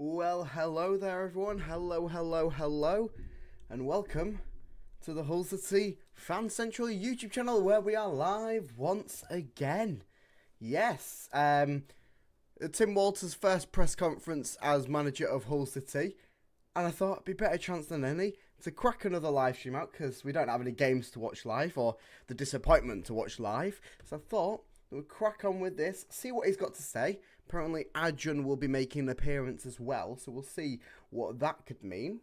Well, hello there everyone, hello, and welcome to the HullCityFanCentral YouTube channel where we are live once again. Yes, Tim Walter's first press conference as manager of Hull City, and I thought it'd be better chance than any to crack another live stream out because we don't have any games to watch live or the disappointment to watch live, so I thought we'll crack on with this, see what he's got to say. Apparently Adrian will be making an appearance as well, so we'll see what that could mean.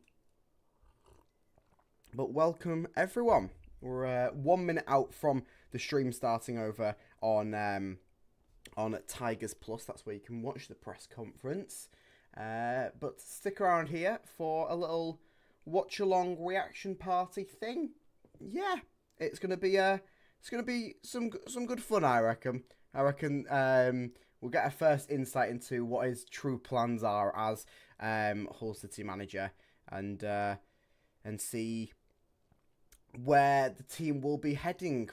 But welcome everyone. We're 1 minute out from the stream starting over on Tigers Plus. That's where you can watch the press conference. But stick around here for a little watch-along reaction party thing. Yeah, it's gonna be some good fun, I reckon. We'll get a first insight into what his true plans are as Hull City manager, and see where the team will be heading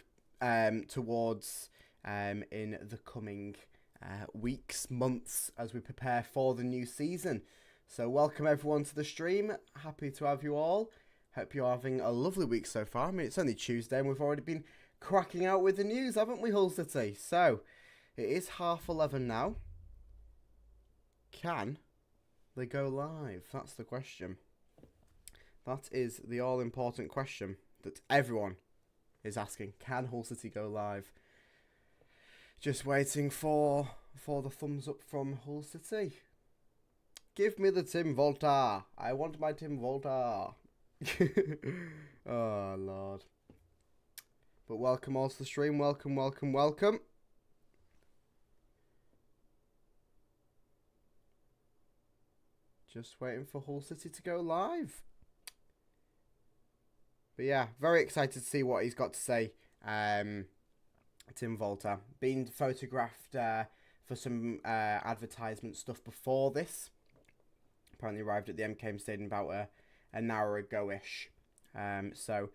towards in the coming weeks, months, as we prepare for the new season. So welcome everyone to the stream. Happy to have you all. Hope you're having a lovely week so far. I mean, it's only Tuesday and we've already been cracking out with the news, haven't we, Hull City? So it is 11:30 now. Can they go live? That's the question. That is the all-important question that everyone is asking. Can Hull City go live? Just waiting for the thumbs up from Hull City. Give me the Tim Volta. I want my Tim Volta. Oh, Lord. But welcome all to the stream. Welcome. Just waiting for Hull City to go live. But yeah, very excited to see what he's got to say. Tim Volta. Been photographed for some advertisement stuff before this. Apparently arrived at the MKM Stadium about an hour ago-ish. So,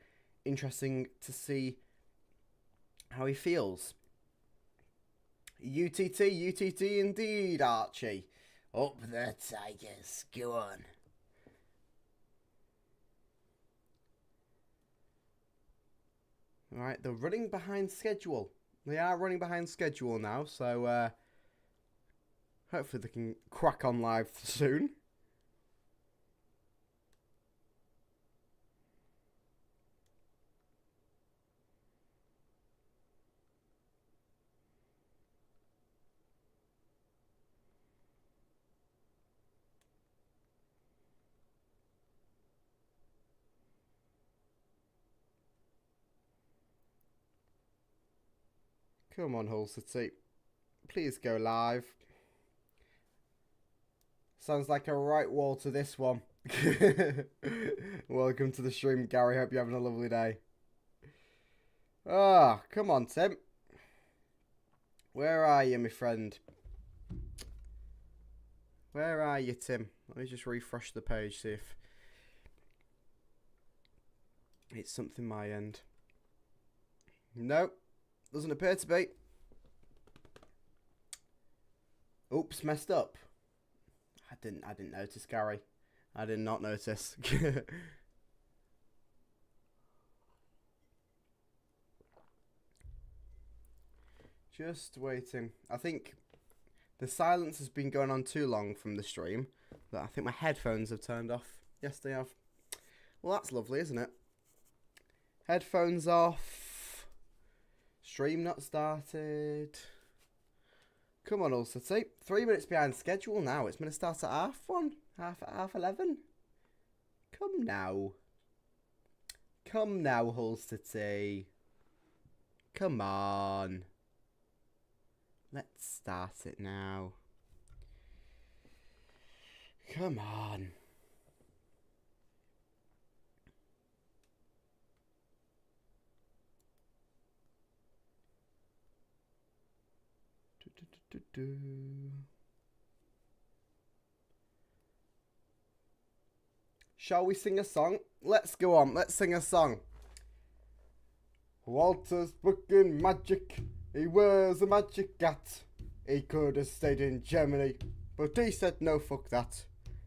interesting to see how he feels. UTT indeed, Archie. Up the Tigers, go on. Alright, they're running behind schedule. They are running behind schedule now, so hopefully they can crack on live soon. Come on, Hull City. Please go live. Sounds like a right wall to this one. Welcome to the stream, Gary. Hope you're having a lovely day. Ah, come on, Tim. Where are you, my friend? Where are you, Tim? Let me just refresh the page, see if it's something my end. Nope. Doesn't appear to be. Oops, messed up. I didn't notice, Gary. I did not notice. Just waiting. I think the silence has been going on too long from the stream. That I think my headphones have turned off. Yes, they have. Well, that's lovely, isn't it? Headphones off. Stream not started. Come on, Hull City. 3 minutes behind schedule now. It's going to start at half 11. Come now. Come now, Hull City. Come on. Let's start it now. Come on. Shall we sing a song? Let's go on. Let's sing a song. Walter's fucking magic. He wears a magic hat. He could have stayed in Germany, but he said no, fuck that.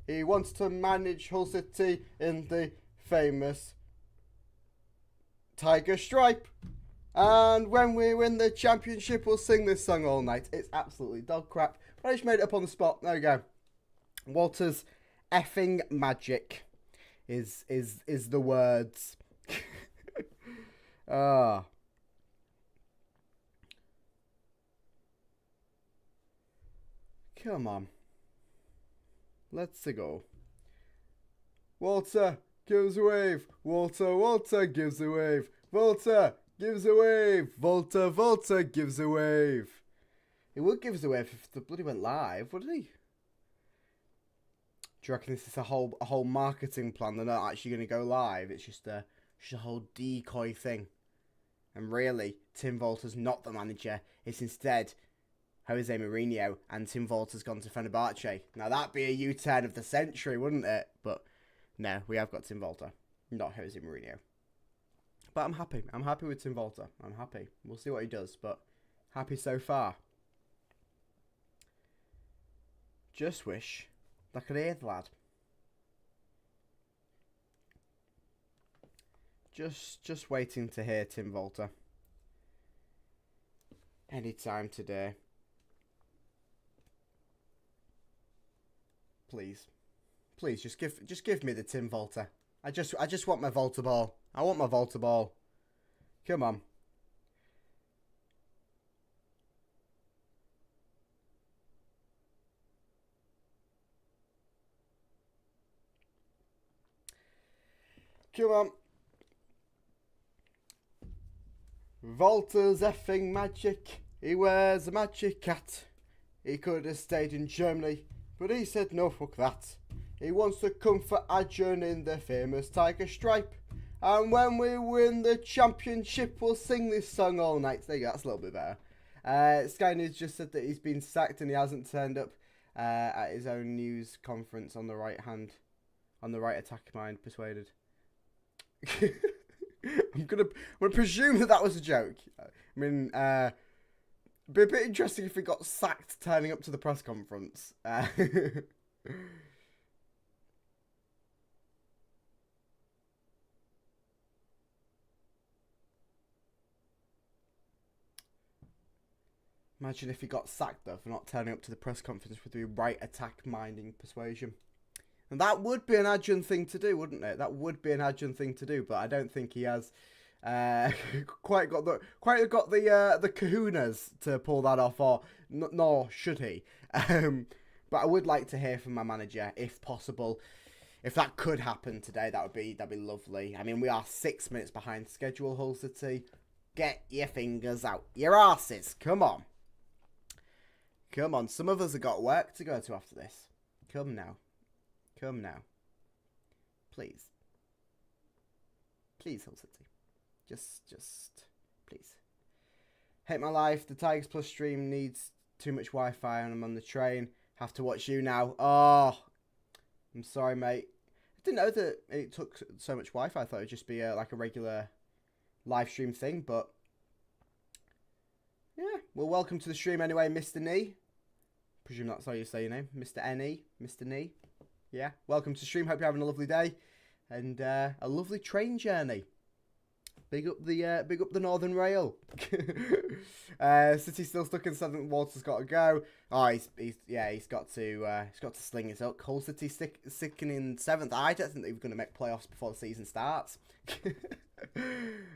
He wants to manage Hull City in the famous tiger stripe. And when we win the championship, we'll sing this song all night. It's absolutely dog crap, but I just made it up on the spot. There we go. Walter's effing magic is the words. Ah. Come on. Let's go. Walter gives a wave. Walter gives a wave. Walter gives a wave. Walter gives a wave. He would give us a wave if the bloody went live, wouldn't he? Do you reckon this is a whole marketing plan? They're not actually going to go live. It's just a whole decoy thing. And really, Tim Walter's not the manager. It's instead Jose Mourinho, and Tim Walter's gone to Fenerbahce. Now that'd be a U-turn of the century, wouldn't it? But no, we have got Tim Walter, not Jose Mourinho. But I'm happy. I'm happy with Tim Walter. I'm happy. We'll see what he does, but happy so far. Just wish I could hear the lad. Just waiting to hear Tim Walter. Anytime today. Please, just give me the Tim Walter. I just want my Volta ball. I want my Volta ball. Come on. Come on. Volta's effing magic. He wears a magic hat. He could have stayed in Germany, but he said no, fuck that. He wants to come for Adrian in the famous tiger stripe. And when we win the championship, we'll sing this song all night. There you go, that's a little bit better. Sky News just said that he's been sacked and he hasn't turned up at his own news conference on the right attack mind, persuaded. I'm gonna presume that was a joke. I mean, it'd be a bit interesting if he got sacked turning up to the press conference. Imagine if he got sacked though for not turning up to the press conference with the right attack minding persuasion. And that would be an Adrian thing to do, wouldn't it? That would be an Adrian thing to do, but I don't think he has quite got the kahunas to pull that off, or nor should he. But I would like to hear from my manager, if possible. If that could happen today, that'd be lovely. I mean, we are 6 minutes behind schedule, Hull City. Get your fingers out your arses. Come on. Come on. Some of us have got work to go to after this. Come now. Come now. Please. Please, Hull City. Just, please. Hate my life. The Tigers Plus stream needs too much Wi-Fi and I'm on the train. Have to watch you now. Oh, I'm sorry, mate. I didn't know that it took so much Wi-Fi. I thought it would just be like a regular live stream thing, but yeah. Well, welcome to the stream anyway, Mr. Nee. Presume that's how you say your name, Mr. Ne, Mr. Nee. Yeah, welcome to the stream. Hope you're having a lovely day and a lovely train journey. Big up the Northern Rail. City's still stuck in 7th. Walter's got to go. Oh, he's got to sling his up. Hull City sticking in 7th. I don't think they're going to make playoffs before the season starts.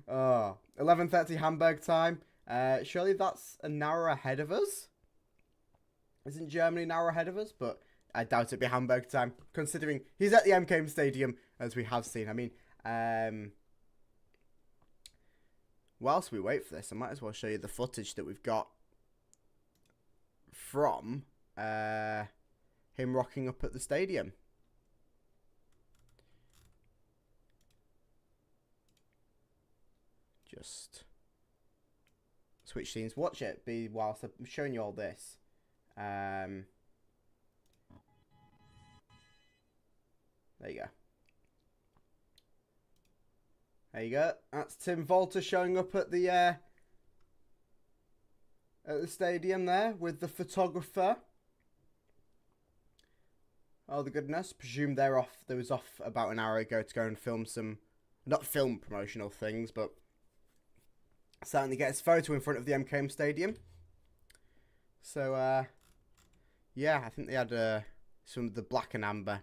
Oh, 11:30 Hamburg time. Surely that's an hour ahead of us. Isn't Germany an hour ahead of us? But I doubt it'd be Hamburg time, considering he's at the MKM Stadium, as we have seen. I mean, whilst we wait for this, I might as well show you the footage that we've got from him rocking up at the stadium. Just switch scenes. Watch it be whilst I'm showing you all this. There you go. There you go. That's Tim Walter showing up at the stadium there with the photographer. all the goodness. Presume they're off. They was off about an hour ago to go and film some, not film promotional things, but certainly get his photo in front of the MKM Stadium. So, yeah, I think they had some of the black and amber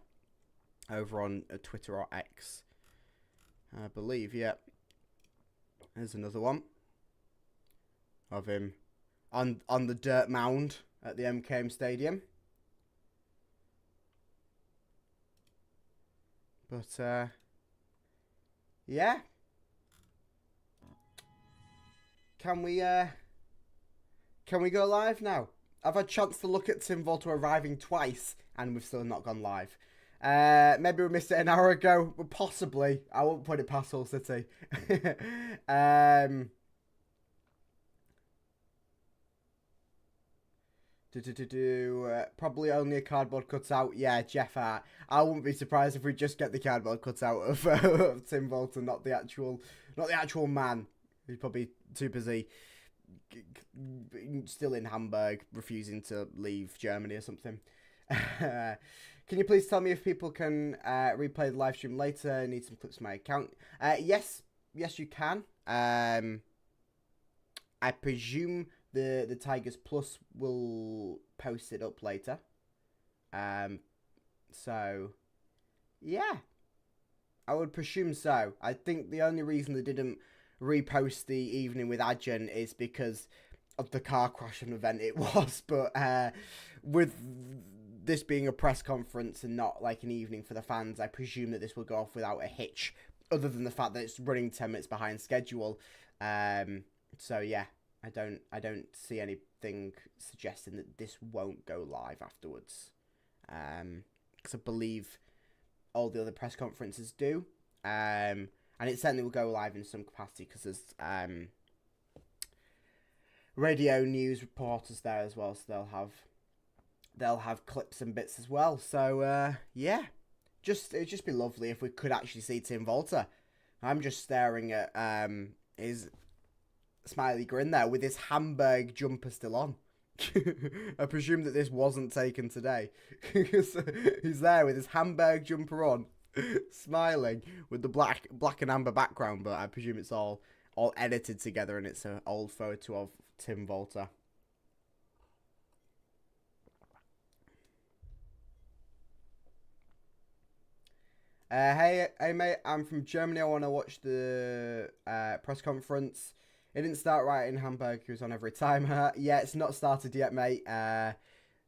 over on Twitter or X, I believe. Yeah, there's another one of him on the dirt mound at the MKM Stadium. But yeah, can we go live now? I've had a chance to look at Tim Volta arriving twice, and we've still not gone live. Maybe we missed it an hour ago, but possibly. I won't put it past Hull City. Probably only a cardboard cutout. Yeah, Jeff Hart. I wouldn't be surprised if we just get the cardboard cutout of Tim Volta, not the actual man. He's probably too busy, still in Hamburg, refusing to leave Germany or something. Can you please tell me if people can replay the live stream later? I need some clips from my account. Yes, you can. I presume the Tigers Plus will post it up later. So, yeah. I would presume so. I think the only reason they didn't repost the evening with Adjan is because of the car crash and event it was. But with this being a press conference and not like an evening for the fans, I presume that this will go off without a hitch, other than the fact that it's running 10 minutes behind schedule. So, yeah. I don't see anything suggesting that this won't go live afterwards, because I believe all the other press conferences do, and it certainly will go live in some capacity because there's radio news reporters there as well, so they'll have clips and bits as well. So yeah, it'd just be lovely if we could actually see Tim Volta. I'm just staring at his smiley grin there with his Hamburg jumper still on. I presume that this wasn't taken today. He's there with his Hamburg jumper on, smiling with the black and amber background, but I presume it's all edited together and it's an old photo of Tim Volta. Hey mate, I'm from Germany. I want to watch the press conference. It didn't start right in Hamburg. He was on every time. Yeah, it's not started yet, mate. Head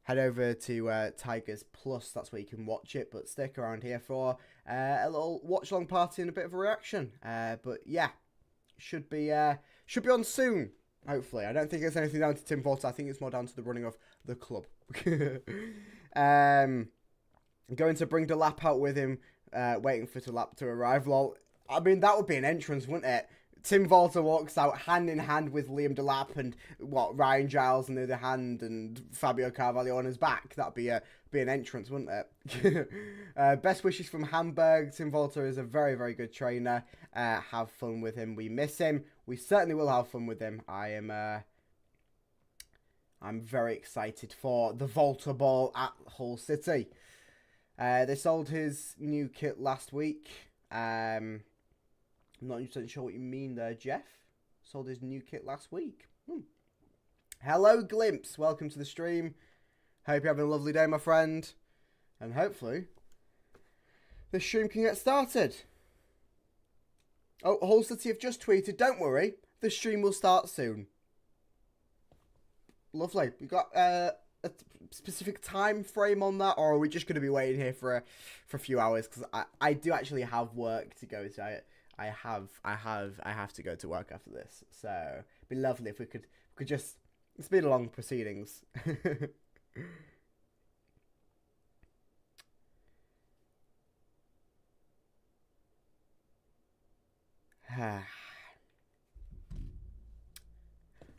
over to Tigers Plus. That's where you can watch it. But stick around here for a little watch-along party and a bit of a reaction. But yeah, should be on soon. Hopefully, I don't think it's anything down to Tim Volta. I think it's more down to the running of the club. I'm going to bring Delap out with him, waiting for Delap to arrive. Lol. I mean, that would be an entrance, wouldn't it? Tim Volta walks out hand in hand with Liam Delap and Ryan Giles on the other hand and Fabio Carvalho on his back. That'd be an entrance, wouldn't it? Best wishes from Hamburg. Tim Volta is a very, very good trainer. Have fun with him. We miss him. We certainly will have fun with him. I'm very excited for the Volta ball at Hull City. They sold his new kit last week. I'm not 100% sure what you mean there, Jeff. Sold his new kit last week. Hello, Glimpse. Welcome to the stream. Hope you're having a lovely day, my friend. And hopefully, the stream can get started. Oh, Hull City have just tweeted, don't worry, the stream will start soon. Lovely. We got a specific time frame on that, or are we just going to be waiting here for a few hours? Because I do actually have work to go to. I have to go to work after this, so it'd be lovely if we could just speed along proceedings.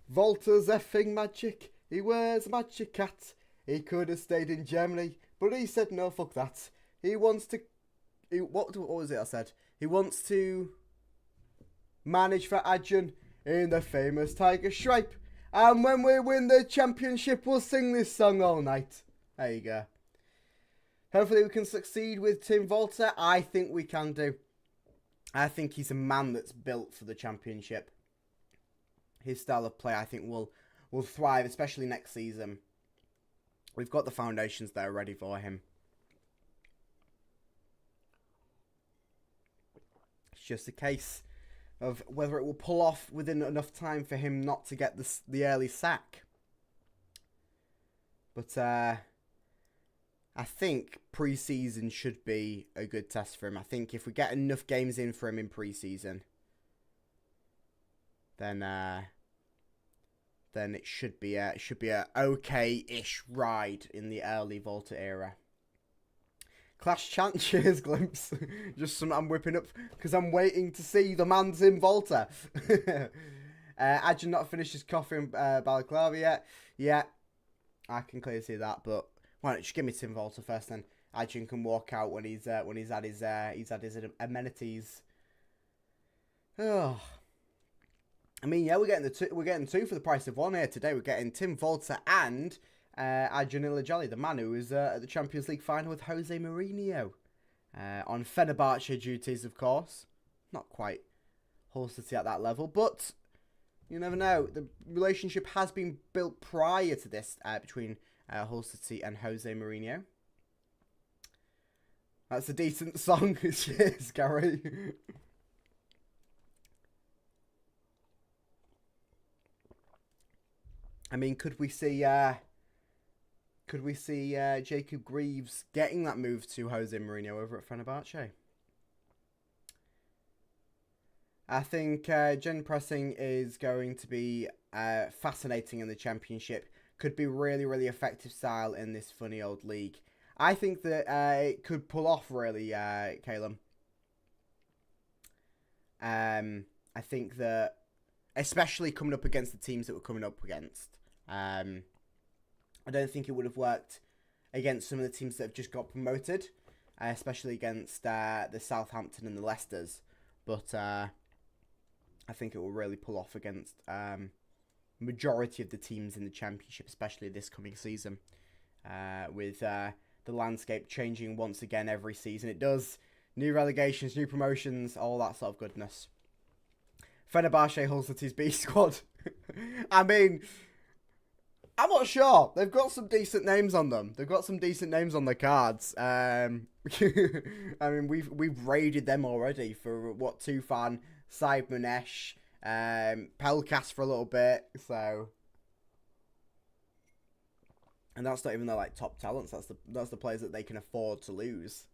Volta's effing magic. He wears a magic hat. He could have stayed in Germany, but he said no, fuck that. He wants to. What was it I said? He wants to manage for Adjan in the famous Tiger Stripe. And when we win the championship, we'll sing this song all night. There you go. Hopefully we can succeed with Tim Volta. I think we can do. I think he's a man that's built for the championship. His style of play, I think, will thrive, especially next season. We've got the foundations there ready for him. It's just a case of whether it will pull off within enough time for him not to get the early sack. But I think pre-season should be a good test for him. I think if we get enough games in for him in pre-season, then it should be a okay-ish ride in the early Volta era. Clash chant, cheers, Glimpse. Just something I'm whipping up because I'm waiting to see the man's in Volta. Adjan not finished his coffee in Balaclava yet. Yeah, I can clearly see that. But why don't you give me Tim Volta first, then Adjan can walk out when he's had his amenities. Oh, I mean, yeah, we're getting two for the price of one here today. We're getting Tim Volta and Adjan Ilajali, the man who was at the Champions League final with Jose Mourinho. On Fenerbahce duties, of course. Not quite Hull City at that level, but you never know. The relationship has been built prior to this between Hull City and Jose Mourinho. That's a decent song. Cheers, Gary. I mean, could we see Jacob Greaves getting that move to Jose Mourinho over at Fenerbahce? I think gen pressing is going to be fascinating in the Championship. Could be really, really effective style in this funny old league. I think that it could pull off really, Calum. I think that, especially coming up against the teams that we're coming up against, I don't think it would have worked against some of the teams that have just got promoted, especially against the Southampton and the Leicesters. But I think it will really pull off against majority of the teams in the Championship, especially this coming season, with the landscape changing once again every season. It does. New relegations, new promotions, all that sort of goodness. Fenerbahce, Hull City's B squad. I mean, I'm not sure. They've got some decent names on them. They've got some decent names on the cards. I mean, we've raided them already for what, Tufan, Saib Manesh, Pelkas for a little bit. So, and that's not even their like top talents. That's the players that they can afford to lose,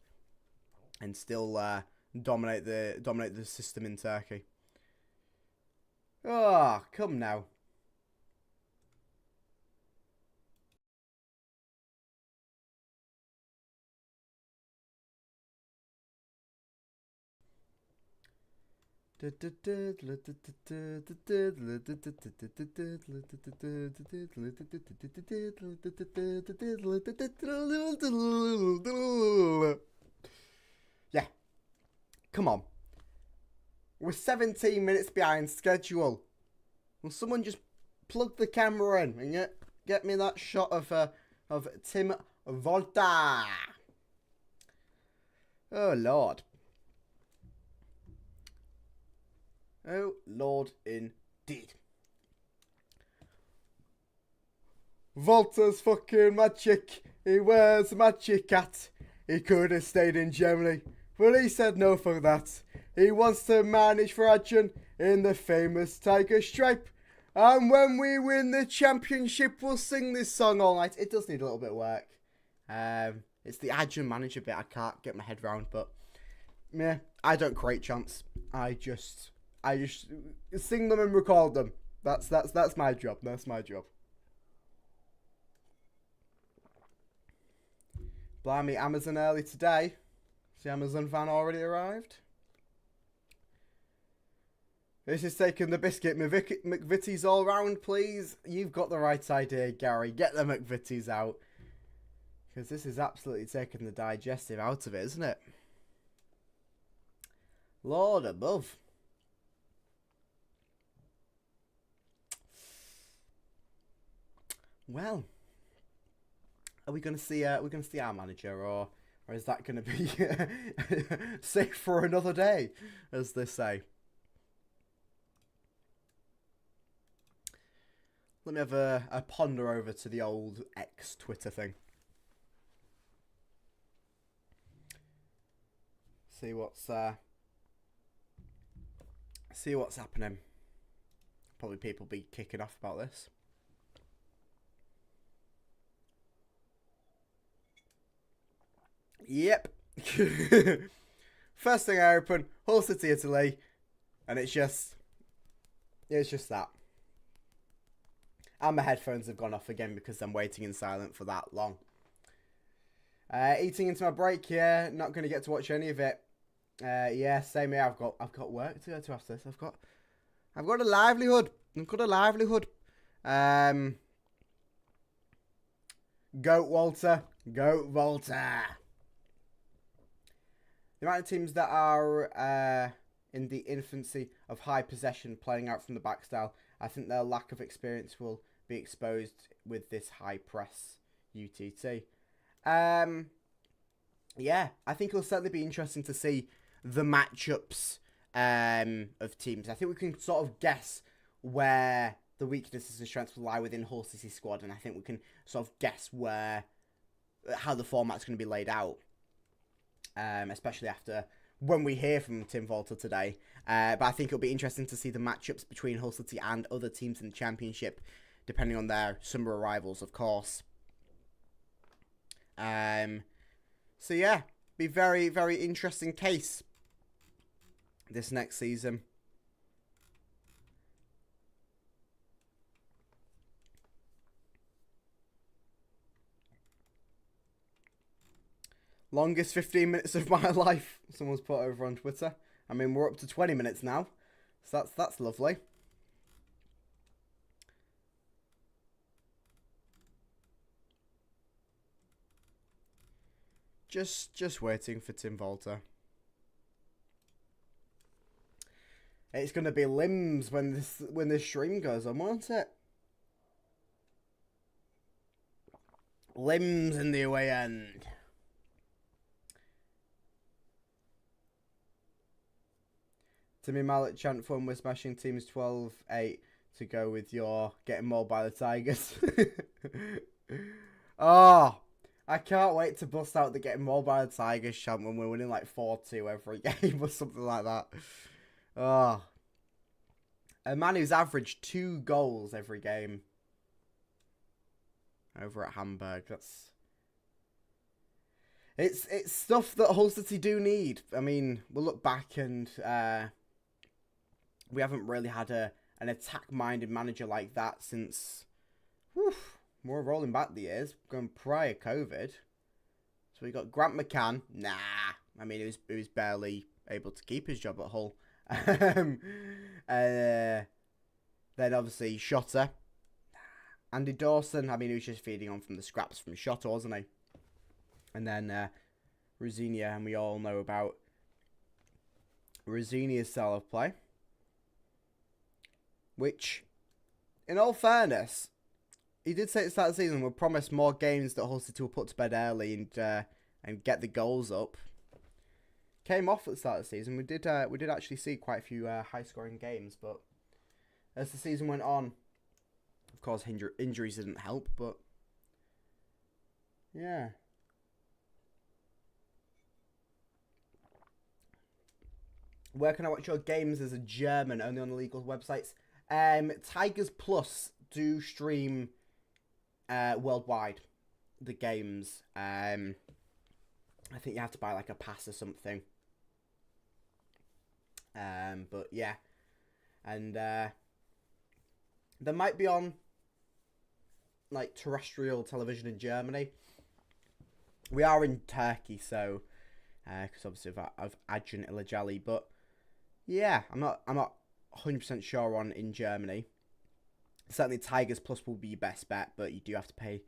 and still dominate the system in Turkey. Oh, come now. Yeah, come on. We're 17 minutes behind schedule. Will someone just plug the camera in and get me that shot of Tim Volta? Oh, Lord. Oh, Lord, indeed. Volta's fucking magic. He wears a magic hat. He could have stayed in Germany, but he said no for that. He wants to manage for Adjan in the famous tiger stripe. And when we win the Championship, we'll sing this song all night. It does need a little bit of work. It's the Adjan manager bit I can't get my head around, but yeah, I don't create chants. I just sing them and record them. That's my job. That's my job. Blimey, Amazon early today. Is the Amazon van already arrived? This is taking the biscuit. McVitie's all round, please. You've got the right idea, Gary. Get the McVitie's out. Because this is absolutely taking the digestive out of it, isn't it? Lord above. Well, are we going to see our manager, or Or is that going to be safe for another day, as they say? Let me have a ponder over to the old X Twitter thing. See what's happening. Probably people be kicking off about this. Yep. First thing I open, Hull City, Italy, and it's just that. And my headphones have gone off again because I'm waiting in silence for that long. Eating into my break here, not going to get to watch any of it. Yeah, same here. I've got work to go to after this. I've got a livelihood. Goat Walter. Goat Walter. The amount of teams that are in the infancy of high possession playing out from the back style, I think their lack of experience will be exposed with this high press UTT. Yeah, I think it'll certainly be interesting to see the matchups of teams. I think we can sort of guess where the weaknesses and strengths will lie within Hull City squad, and I think we can sort of guess how the format's going to be laid out. Especially after when we hear from Tim Volter today. But I think it'll be interesting to see the matchups between Hull City and other teams in the Championship, depending on their summer arrivals, of course. So yeah, be very, very interesting case this next season. Longest 15 minutes of my life, someone's put over on Twitter. I mean, we're up to 20 minutes now, so that's lovely. Just waiting for Tim Volter. It's gonna be limbs when this stream goes on, won't it? Limbs in the away end. Timmy Mallet chant fun, we're smashing teams 12-8 to go with your getting mauled by the Tigers. Oh, I can't wait to bust out the getting mauled by the Tigers chant when we're winning like 4-2 every game or something like that. Oh, a man who's averaged 2 goals every game over at Hamburg. It's stuff that Hull City do need. I mean, we'll look back and we haven't really had an attack-minded manager like that since. More rolling back the years, going prior COVID. So we got Grant McCann. Nah, I mean he was barely able to keep his job at Hull. Then obviously Shotter, Andy Dawson. I mean he was just feeding on from the scraps from Shotter, wasn't he? And then Rosinia, and we all know about Rosinia's style of play, which, in all fairness, he did say at the start of the season we'll promise more games that Hull City will put to bed early and get the goals up. Came off at the start of the season. We did actually see quite a few high-scoring games, but as the season went on, of course, injuries didn't help, but yeah. Where can I watch your games as a German? Only on the legal websites. Tigers Plus do stream worldwide the games. I think you have to buy like a pass or something. But yeah, and they might be on like terrestrial television in Germany. We are in Turkey, so because obviously of Ajin Ilajali, but yeah, I'm not 100% sure on in Germany. Certainly Tigers Plus will be your best bet, but you do have to pay.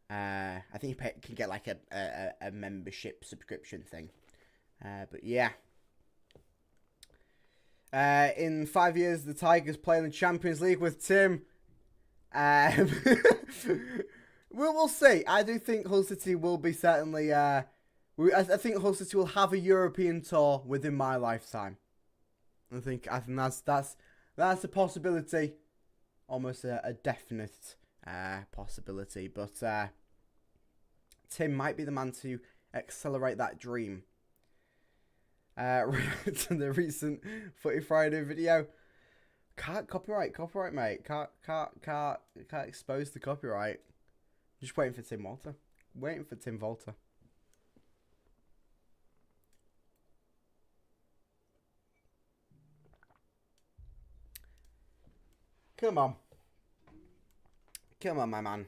I think you can get like a membership subscription thing. But yeah. In 5 years, the Tigers play in the Champions League with Tim. We'll see. I do think Hull City will be certainly I think Hull City will have a European tour within my lifetime. I think that's a possibility, almost a definite possibility. But Tim might be the man to accelerate that dream. To the recent Footy Friday video. Can't copyright, mate. Can't expose the copyright. Just waiting for Tim Walter. Waiting for Tim Volter. Come on. Come on, my man.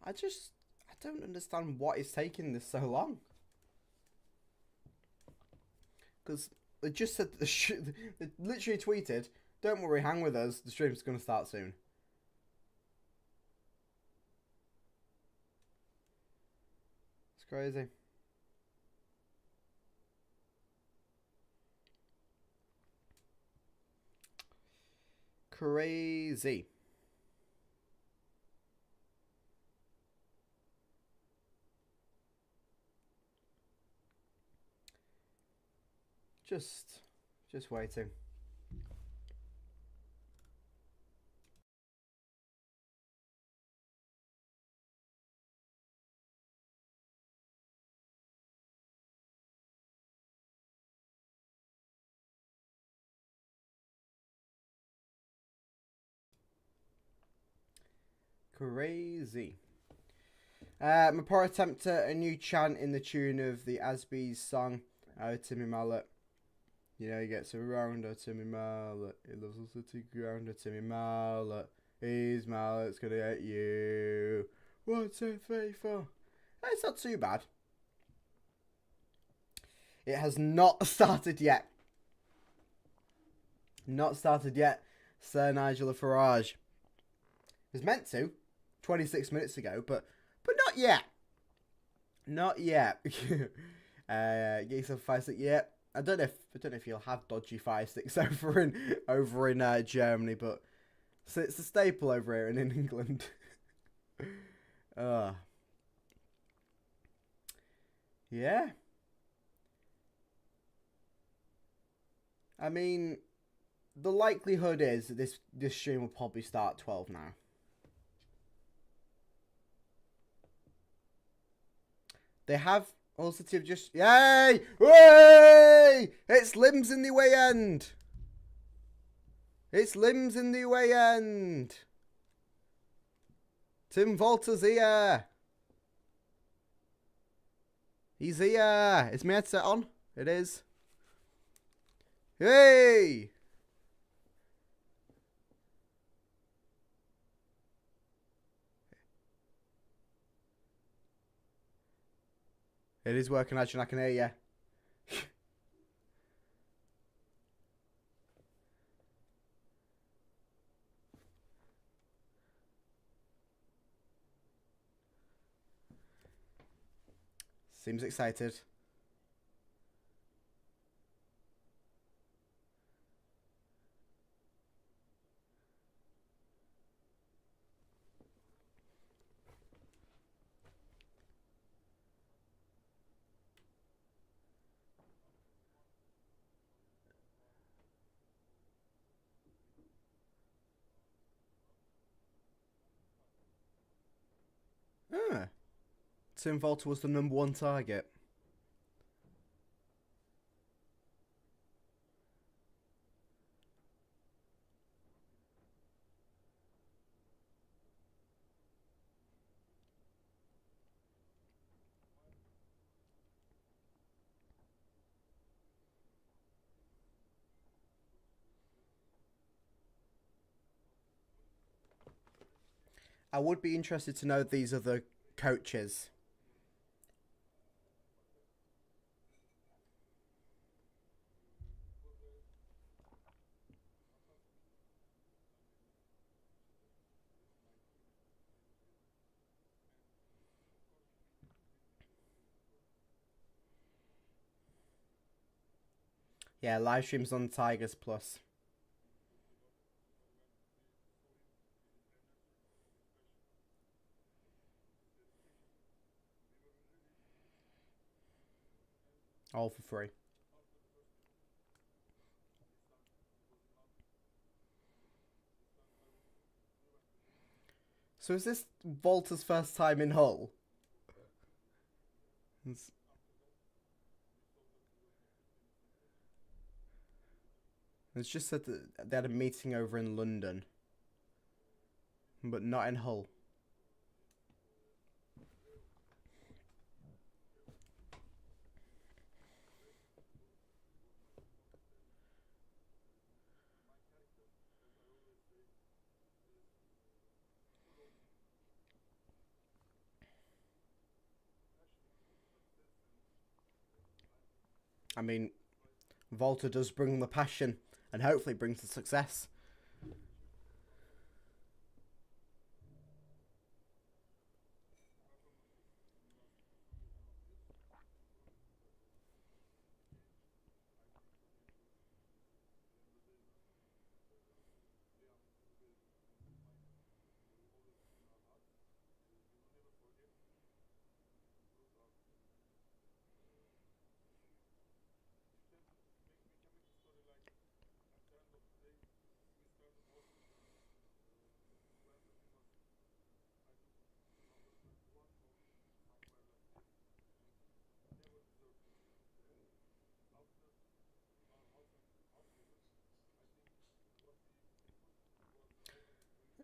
I don't understand what is taking this so long. Because they just said, they literally tweeted, don't worry, hang with us, the stream's going to start soon. It's crazy. Crazy. Just waiting. Crazy. My poor attempt at a new chant in the tune of the Asby's song, Timmy Mallet. You know, he gets around, Timmy Mallet. He loves the city ground, Timmy Mallet. His mallet's gonna get you. 1, 2, 3, 4. It's not too bad. It has not started yet. Not started yet, Sir Nigel Farage. It was meant to, 26 minutes ago, but not yet. Not yet. Get yourself a fire stick. Yeah, I don't know if you'll have dodgy fire sticks over in Germany, but it's a staple over here and in England. Yeah. I mean, the likelihood is that this stream will probably start at 12 now. They have also just... Yay! Way! It's limbs in the way end. It's limbs in the way end. Tim Volter's here. He's here. Is my headset on? It is. Hey! It is working, actually. I can hear you. Seems excited. Tim Volter was the #1 target. I would be interested to know these other coaches. Yeah, live streams on Tigers Plus. All for free. So is this Volta's first time in Hull? It's, it's just said that they had a meeting over in London, but not in Hull. I mean, Volta does bring the passion and hopefully brings the success.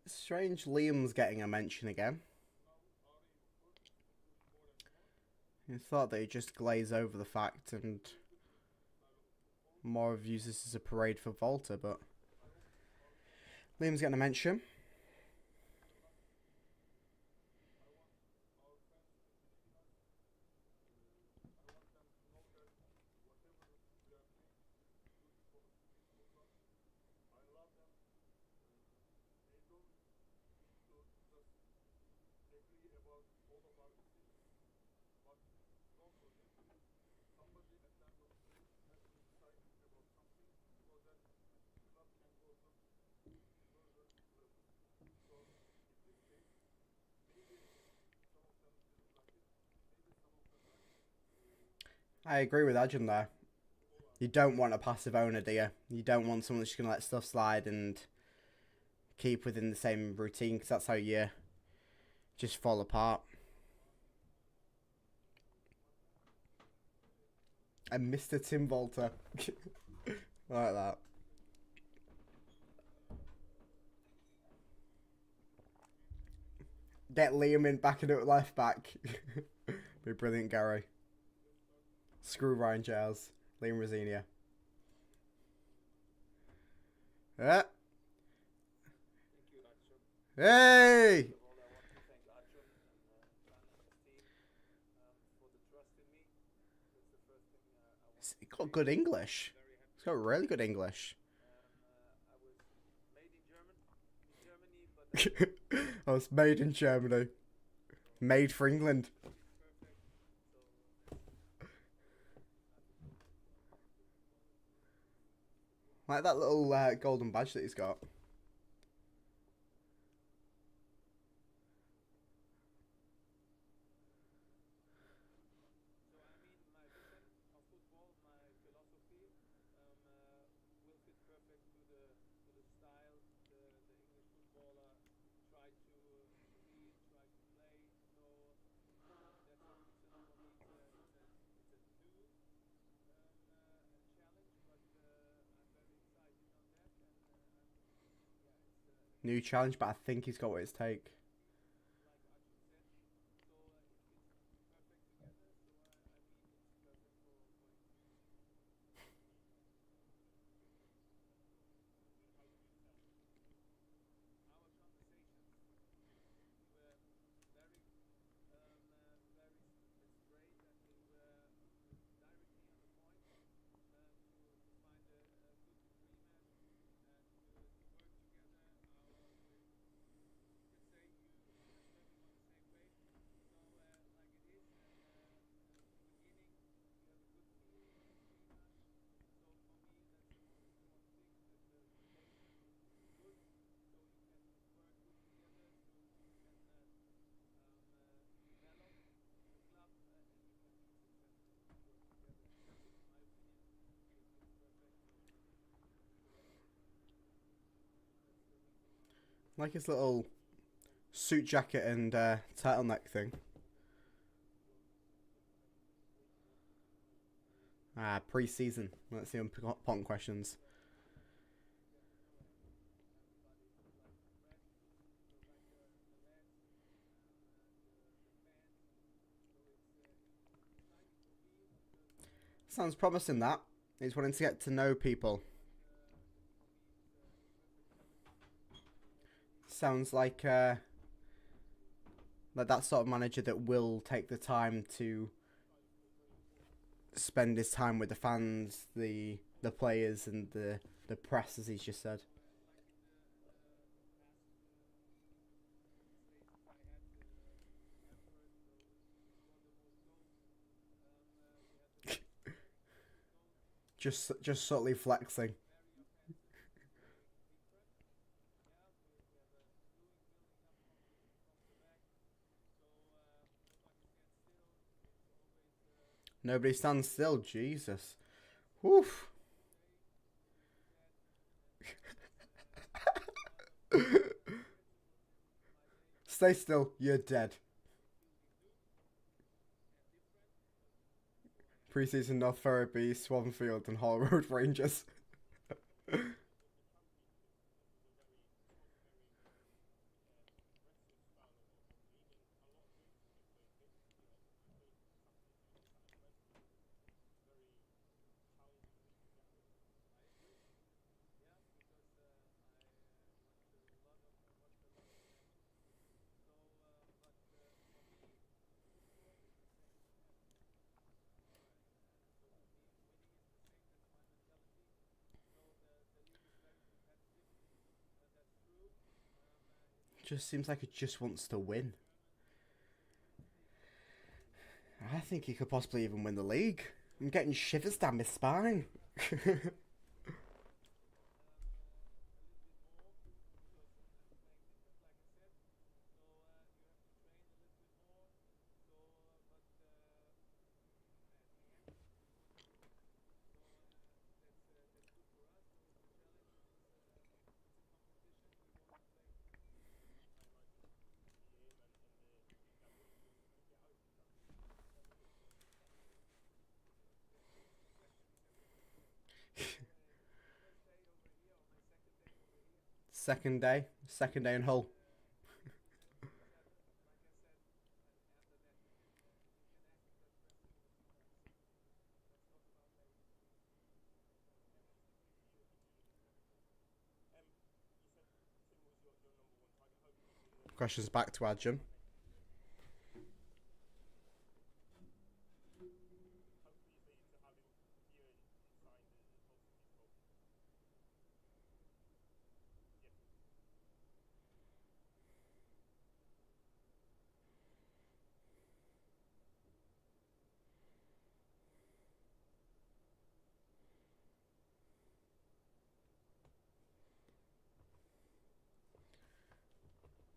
It's strange Liam's getting a mention again. I thought they'd just glaze over the fact and more views this as a parade for Volta, but Liam's getting a mention. I agree with Ajun there. You don't want a passive owner, do you? You don't want someone that's just going to let stuff slide and keep within the same routine, because that's how you just fall apart. And Mr. Tim Volta. I like that. Get Liam in back into left back. Be brilliant, Gary. Screw Ryan Giles. Liam Rosinia. Yeah. Hey! He's got good English. He's got really good English. I was made in Germany. Made for England. Like that little golden badge that he's got. New challenge, but I think he's got what it's take. Like his little suit jacket and turtleneck thing. Pre-season. Let's see important questions. Sounds promising, that. He's wanting to get to know people. Sounds like that sort of manager that will take the time to spend his time with the fans, the players, and the press, as he's just said. Just subtly flexing. Nobody stands still. Jesus. Woof. Stay still. You're dead. Pre-season North Ferriby, Swanfield, and Hall Road Rangers. Just seems like it just wants to win. I think he could possibly even win the league. I'm getting shivers down my spine. Second day in Hull. Questions back to Adjum.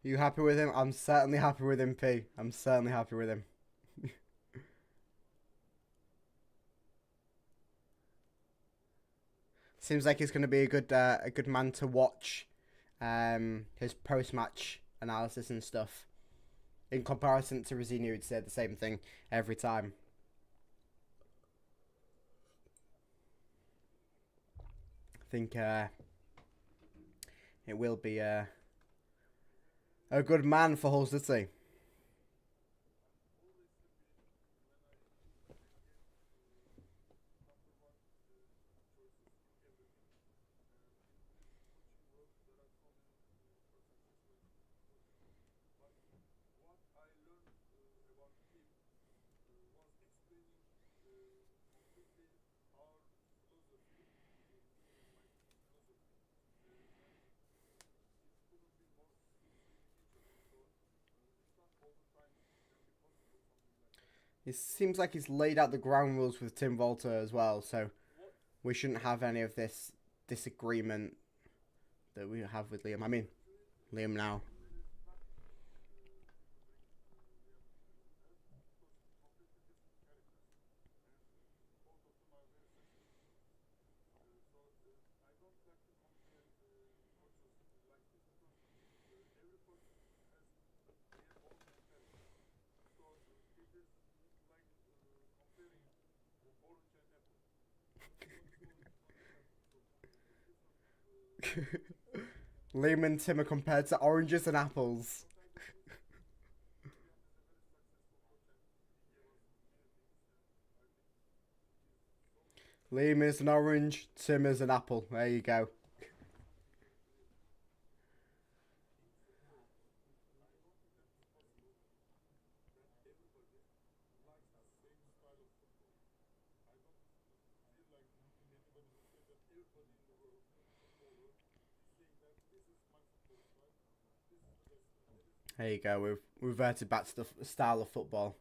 You happy with him? I'm certainly happy with him, P. I'm certainly happy with him. Seems like he's going to be a good man to watch. His post match analysis and stuff. In comparison to Rosini, who'd say the same thing every time. I think it will be a good man for Hull City. It seems like he's laid out the ground rules with Tim Volta as well, so we shouldn't have any of this disagreement that we have with Liam. I mean, Liam now. Liam and Tim are compared to oranges and apples. Liam is an orange, Tim is an apple. There you go. There you go. We've reverted back to the style of football.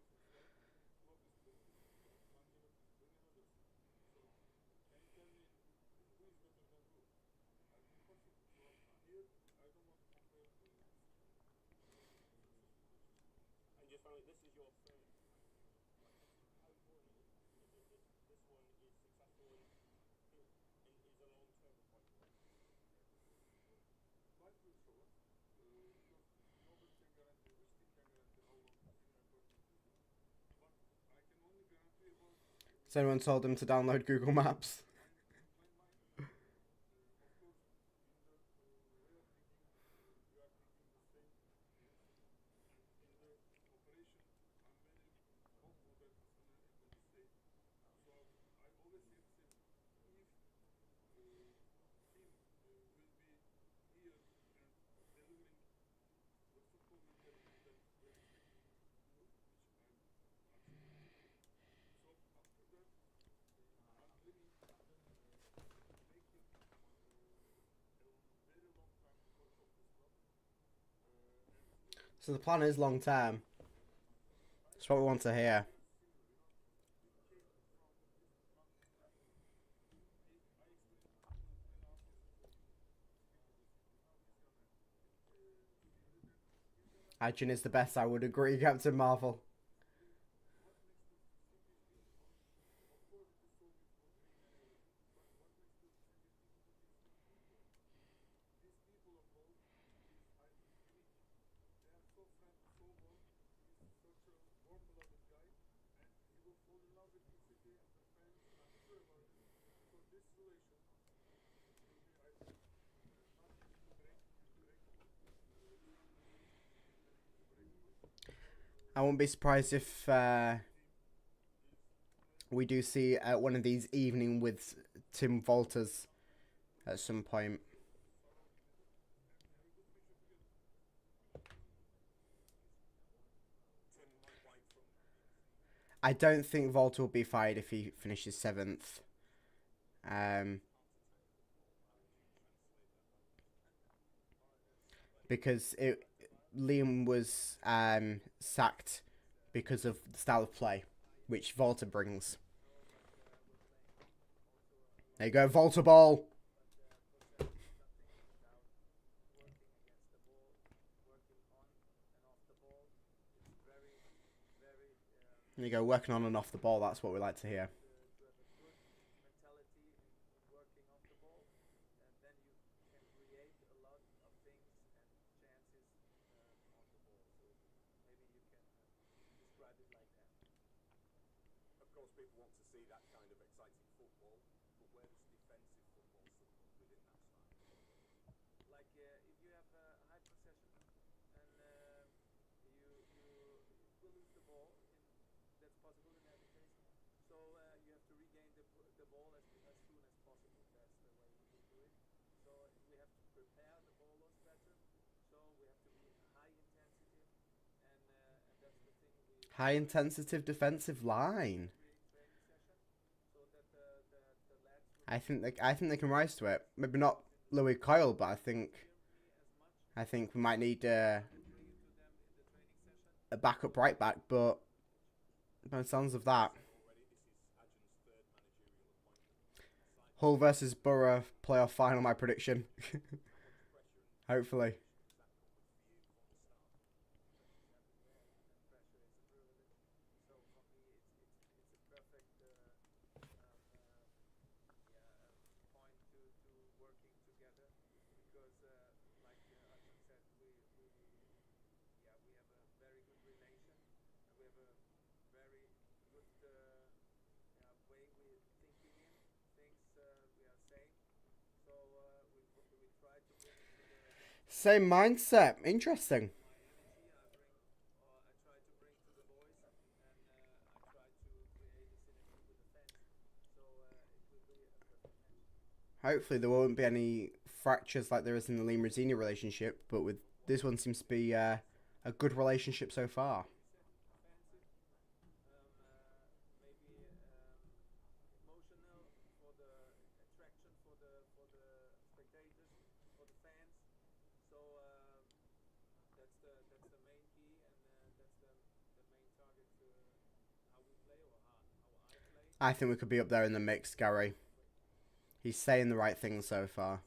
Has anyone told them to download Google Maps? So the plan is long term. That's what we want to hear. Adjun is the best, I would agree, Captain Marvel. I won't be surprised if we do see one of these evening with Tim Walters at some point. I don't think Volta will be fired if he finishes 7th. Because Liam was sacked because of the style of play, which Volta brings. There you go, Volta ball. There you go, working on and off the ball. That's what we like to hear. High intensity defensive line. I think they can rise to it. Maybe not Louis Coyle, but I think we might need a backup right back. But by the sounds of that, Hull versus Borough playoff final. My prediction. Hopefully. Same mindset. Interesting. Hopefully there won't be any fractures like there is in the Liam-Rosini relationship, but with this one seems to be a good relationship so far. I think we could be up there in the mix, Gary. He's saying the right things so far.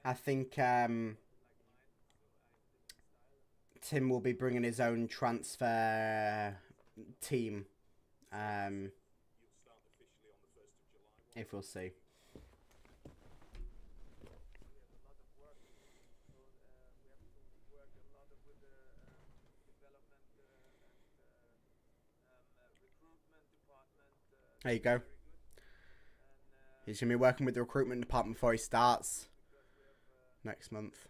I think Tim will be bringing his own transfer team. If we'll see. There you go. He's going to be working with the recruitment department before he starts next month.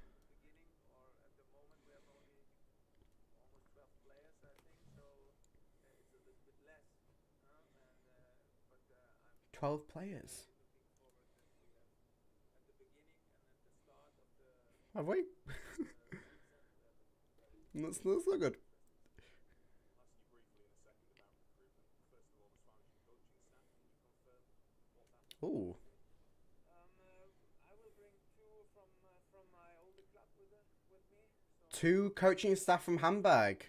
$12 players. Have we? that's not good. Ooh. Two coaching staff from Hamburg.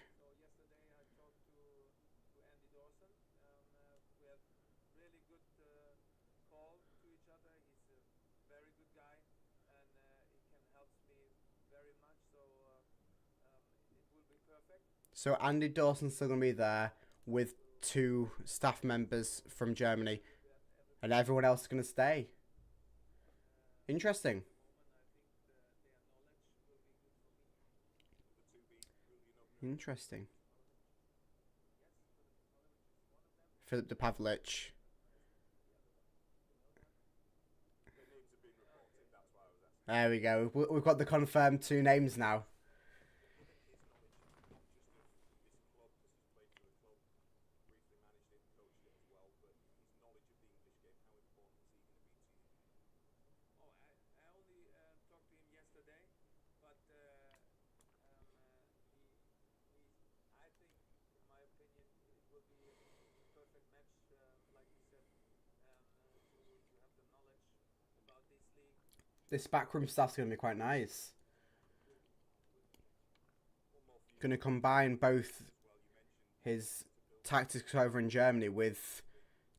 So Andy Dawson's still going to be there with two staff members from Germany, and everyone else is going to stay. Interesting. Interesting. Philip de Pavlich. There we go. We've got the confirmed two names now. This backroom stuff's going to be quite nice. Going to combine both his tactics over in Germany with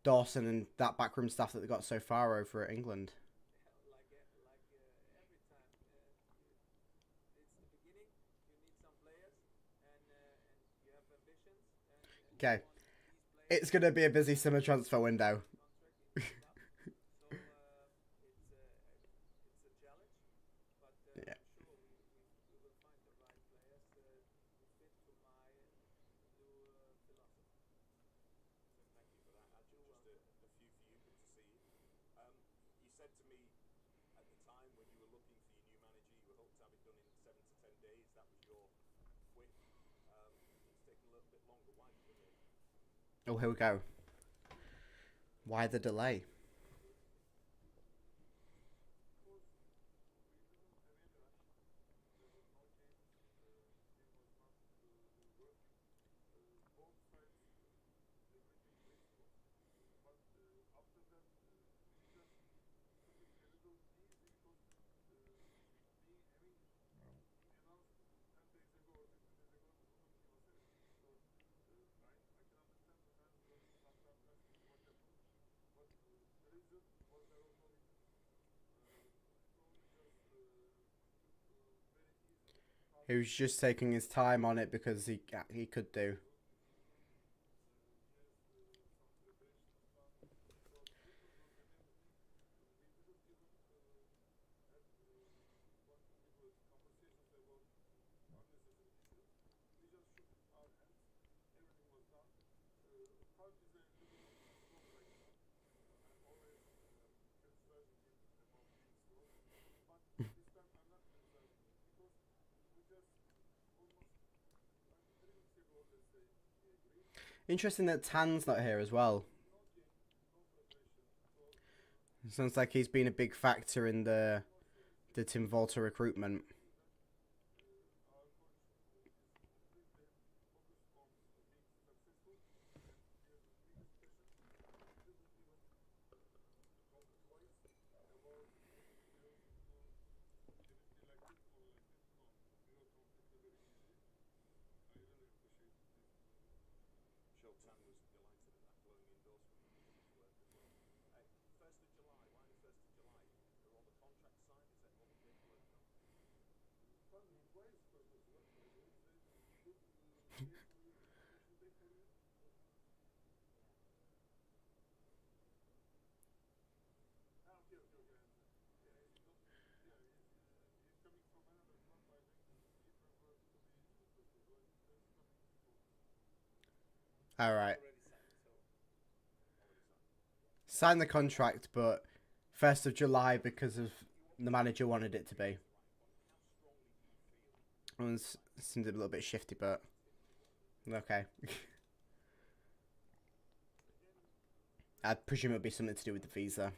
Dawson and that backroom stuff that they got so far over at England. Okay. It's going to be a busy summer transfer window. Yeah. Oh, here we go. Why the delay? He was just taking his time on it because he could do. Interesting that Tan's not here as well. Sounds like he's been a big factor in the Tim Volta recruitment. All right. Sign the contract, but 1st of July because of the manager wanted it to be. It seems a little bit shifty, but okay. I presume it would be something to do with the visa.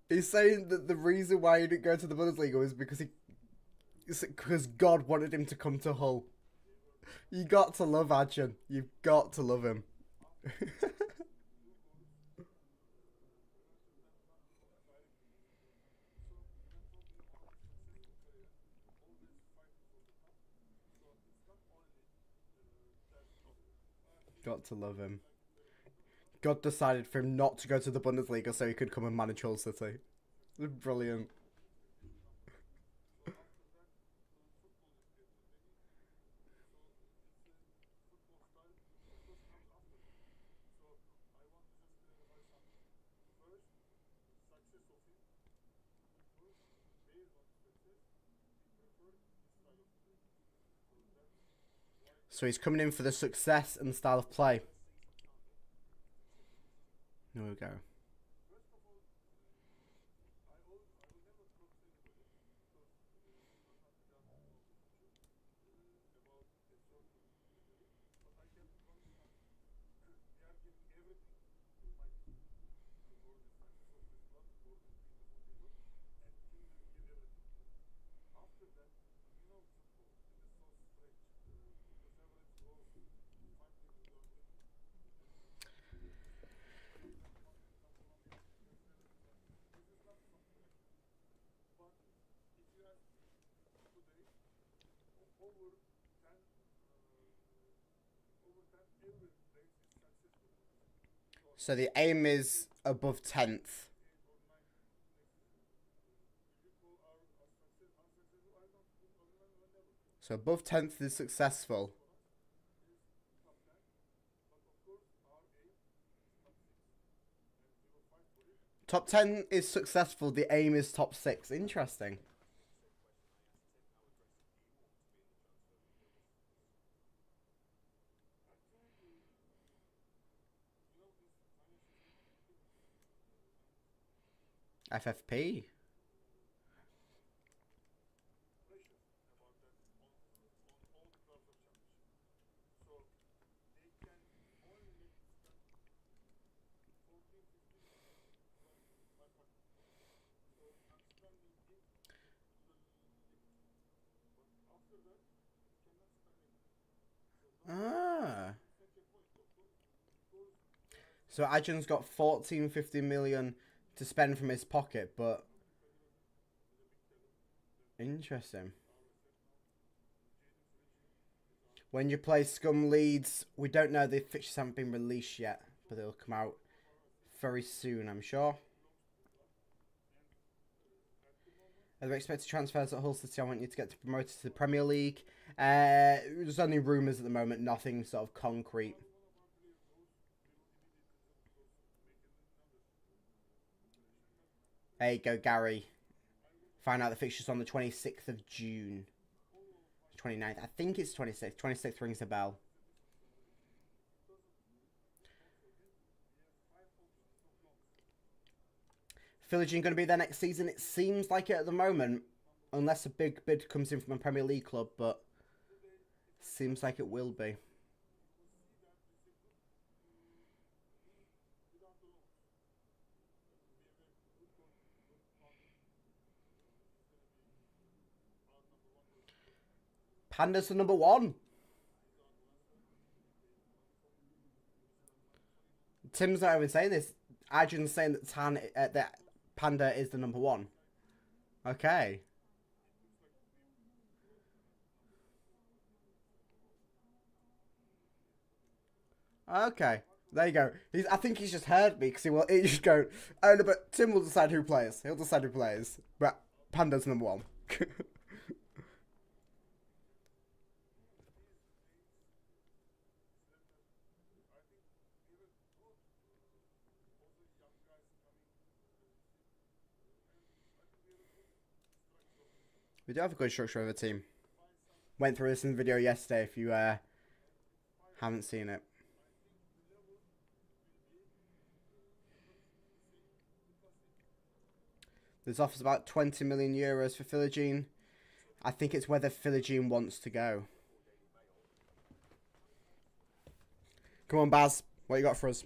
He's saying that the reason why he didn't go to the Bundesliga was because God wanted him to come to Hull. You got to love Adjan. You've got to love him. Got to love him. God decided for him not to go to the Bundesliga so he could come and manage Hull City. Brilliant. So he's coming in for the success and the style of play. There we go. So the aim is above 10th. So above 10th is successful. Top 10 is successful. The aim is top 6. Interesting. FFP. Ah. So Ajun's got 14-15 million to spend from his pocket, but interesting. When you play Scum Leeds, we don't know, the fixtures haven't been released yet, but they'll come out very soon, I'm sure. Are there expected transfers at Hull City? I want you to get promoted to the Premier League. There's only rumours at the moment, nothing sort of concrete. There you go, Gary. Find out the fixtures on the 26th of June. 29th. I think it's 26th. 26th rings a bell. Philogene going to be there next season? It seems like it at the moment. Unless a big bid comes in from a Premier League club, but seems like it will be. Panda's the number one. Tim's not even saying this. Ajun's saying that that Panda is the number one. Okay. Okay. There you go. I think he's just heard me because he just go, oh no, but Tim will decide who plays. He'll decide who plays. But Panda's number one. We do have a good structure of a team. Went through this in the video yesterday if you haven't seen it. There's offers about 20 million euros for Philogene. I think it's whether Philogene wants to go. Come on, Baz. What you got for us?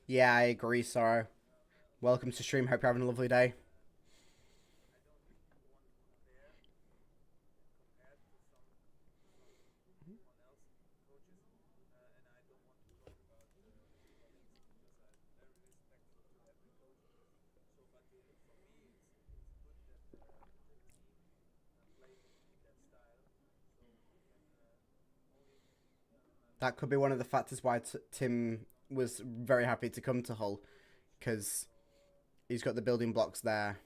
Yeah, I agree, Sorrow. Welcome to stream. Hope you're having a lovely day. That could be one of the factors why Tim was very happy to come to Hull, because he's got the building blocks there.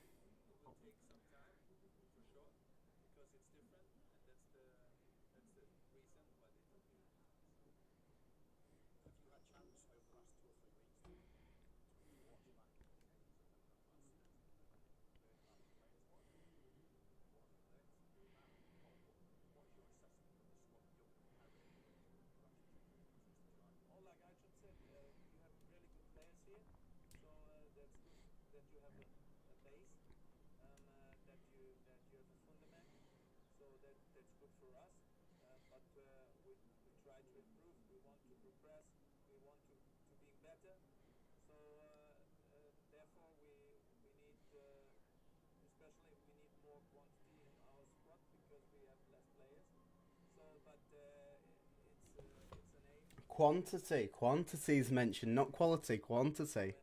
Quantity. Quantity is mentioned, not quality. Quantity.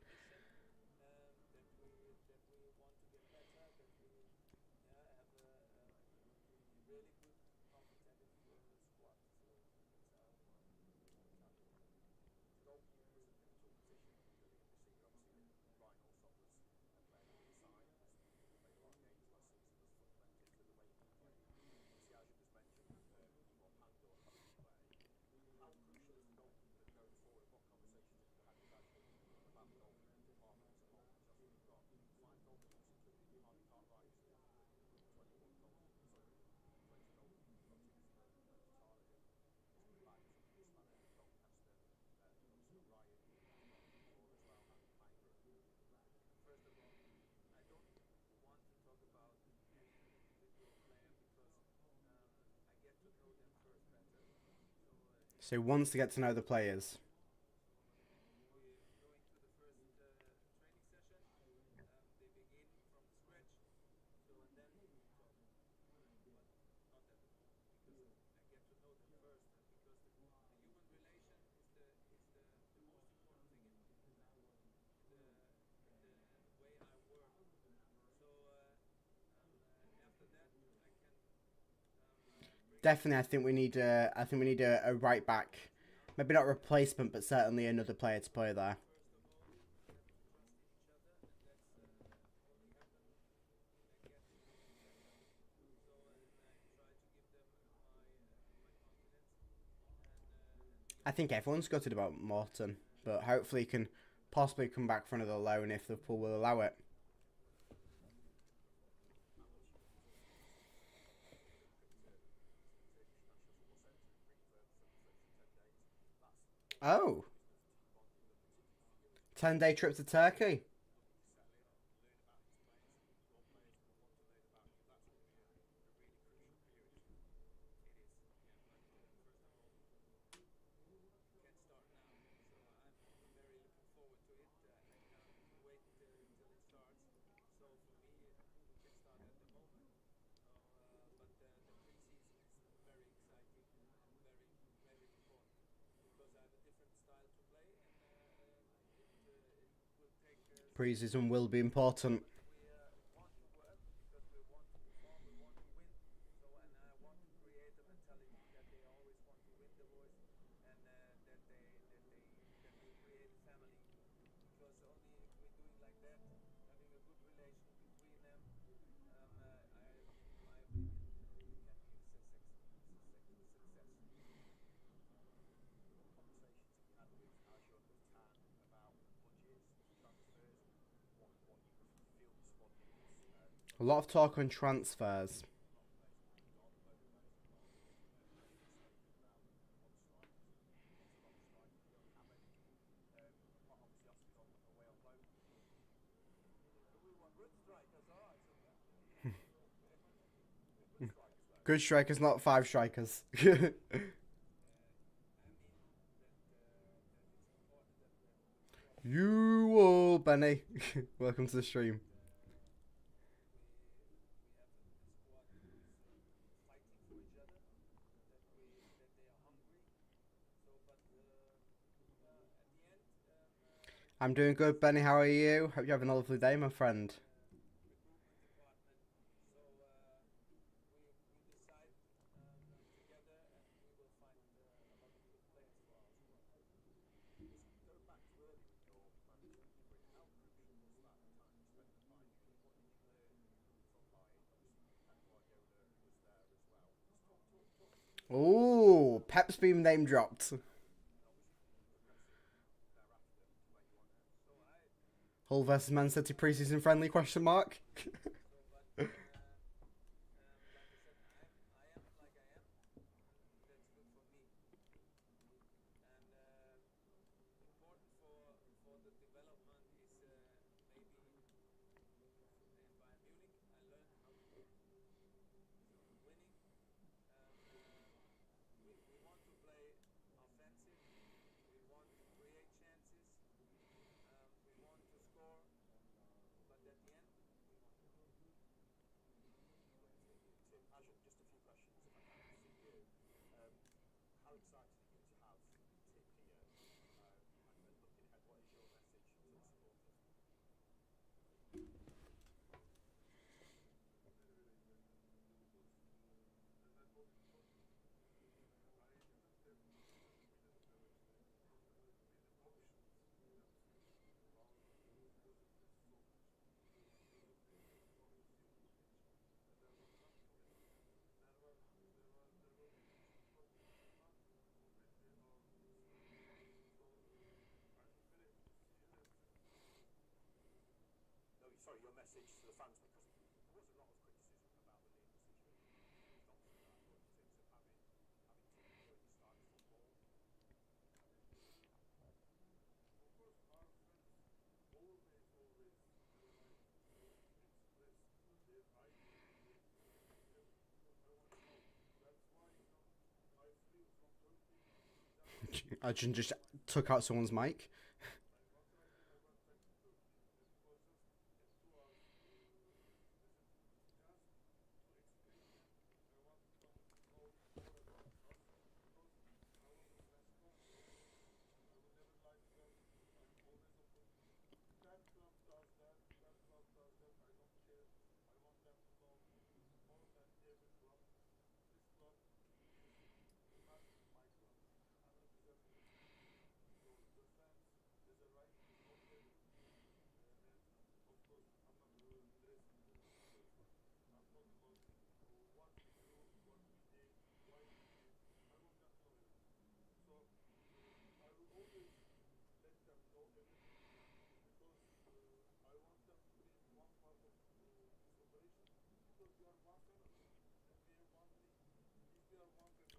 So he wants to get to know the players. Definitely, I think we need a right back. Maybe not a replacement, but certainly another player to play there. I think everyone's gutted about Morton, but hopefully he can possibly come back for another loan if Liverpool will allow it. Oh, 10-day trip to Turkey. Pre-season will be important. A lot of talk on transfers. Good strikers, not 5 strikers. You all, Benny. Welcome to the stream. I'm doing good, Benny. How are you? Hope you're having a lovely day, my friend. Ooh, Pep's been name dropped. Hull versus Man City preseason friendly question mark. Arjun just took out someone's mic.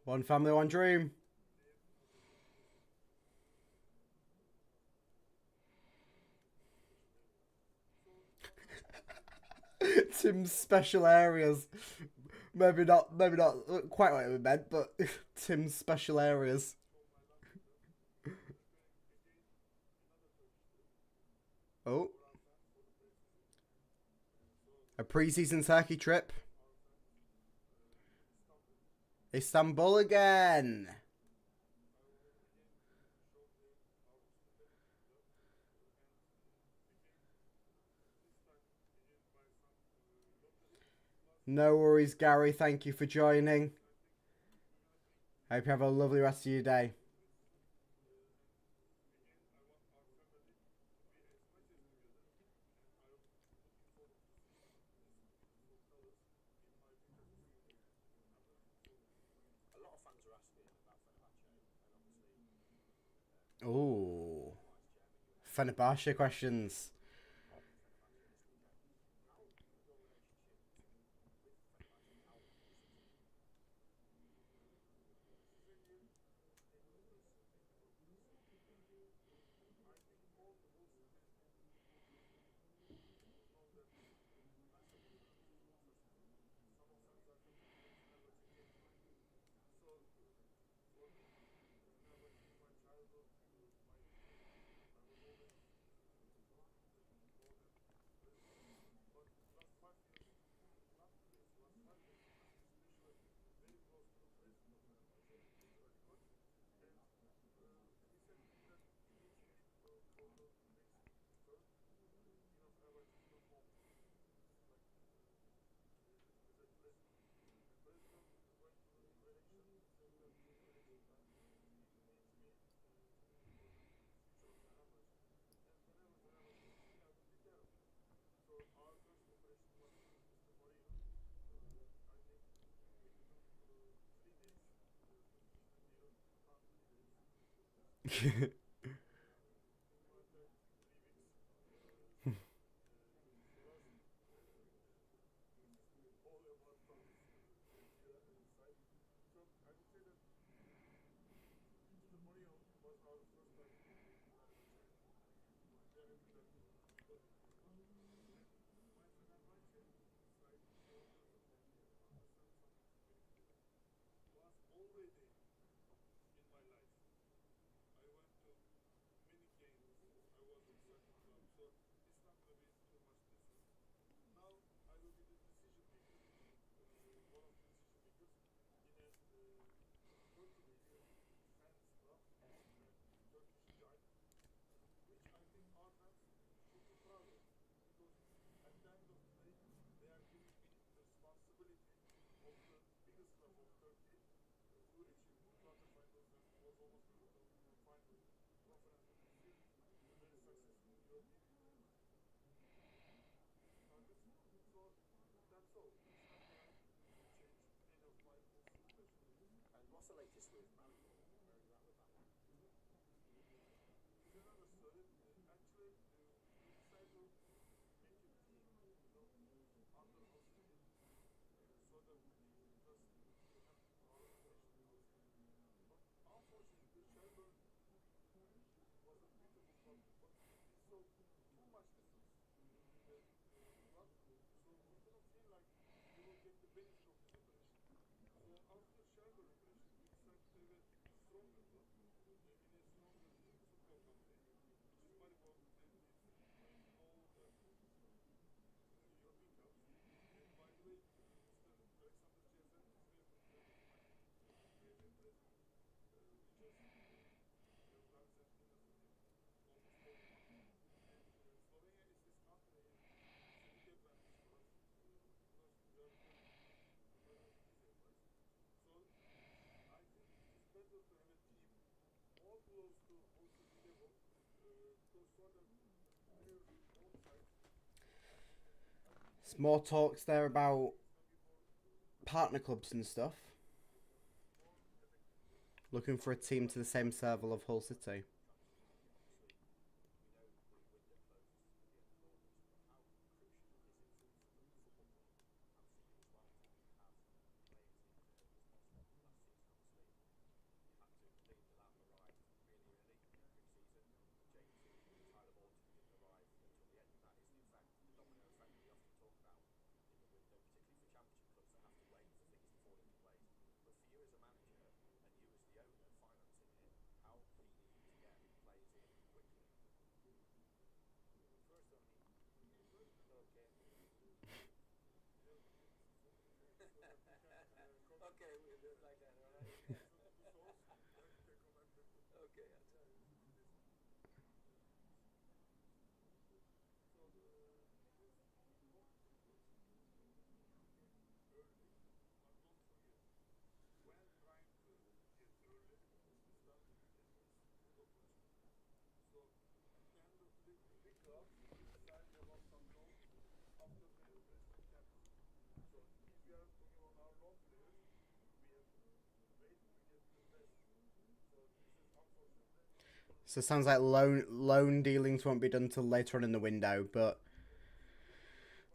One family, one dream. Tim's special areas. Maybe not quite what we meant, but Tim's special areas. Oh. A pre-season Turkey trip. Istanbul again. No worries, Gary. Thank you for joining. Hope you have a lovely rest of your day. Ooh. Fenerbahce questions. Some more talks there about partner clubs and stuff. Looking for a team to the same level of Hull City. So it sounds like loan dealings won't be done till later on in the window, but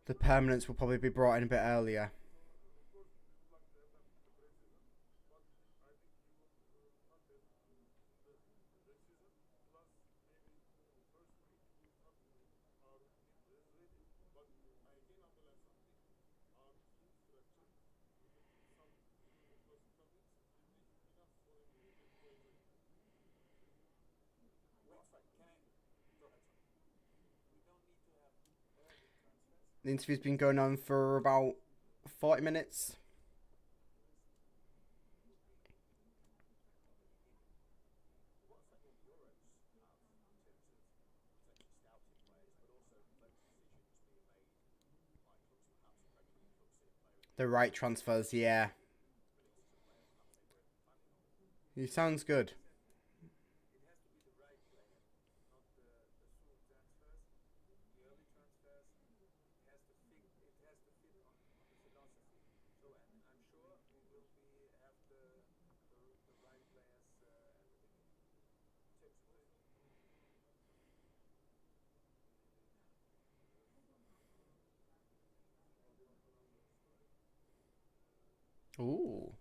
the permanents will probably be brought in a bit earlier. The interview's been going on for about 40 minutes. The right transfers, yeah. He sounds good. Ooh.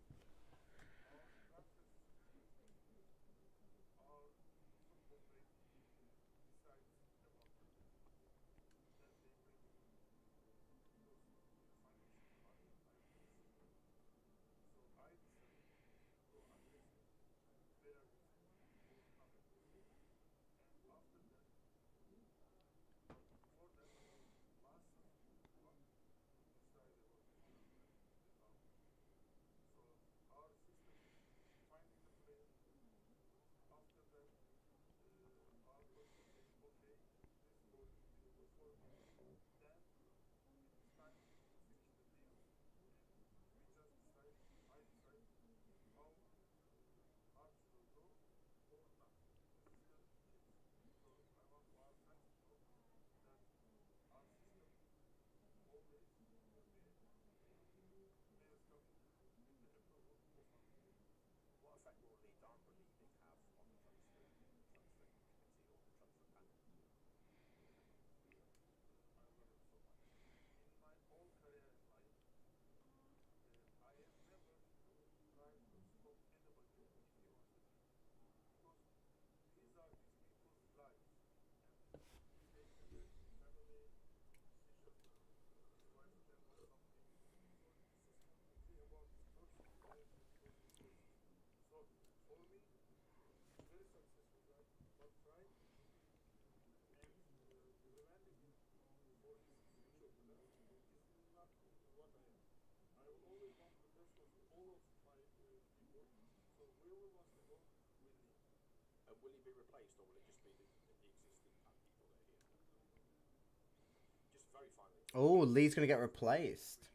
Oh, Lee's going to get replaced.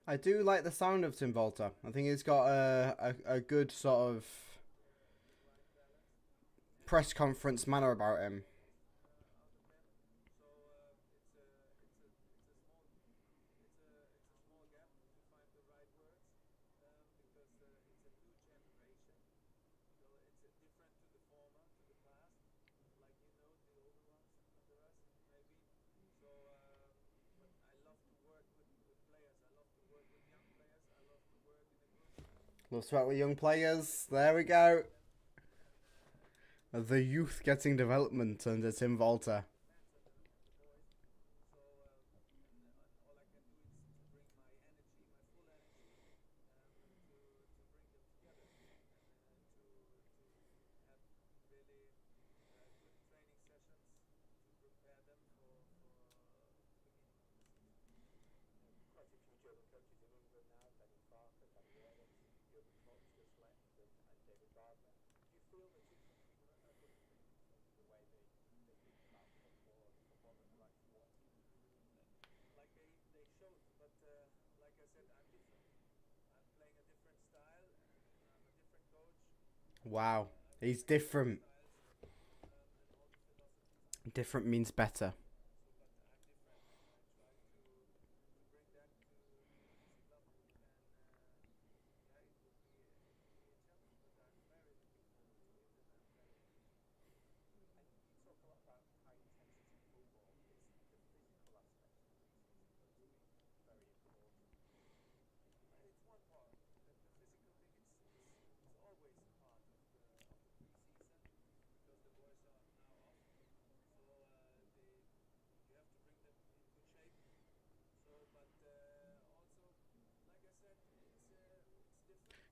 I do like the sound of Tim Volta. I think he's got a good sort of press conference manner about him. Loves to work with young players. There we go. The youth getting development under Tim Volta. Wow. He's different. Different means better.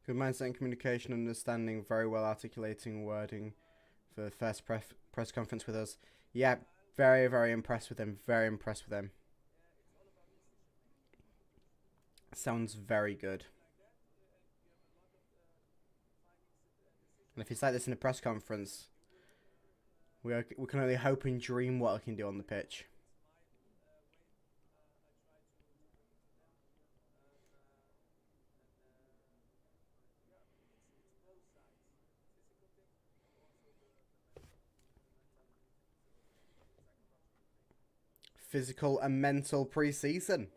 Good mindset and communication, understanding, very well articulating wording for the first press conference with us. Yeah, very, very impressed with him. Very impressed with him. Sounds very good. And if he's like this in a press conference, we can only hope and dream what I can do on the pitch. Physical and mental pre-season.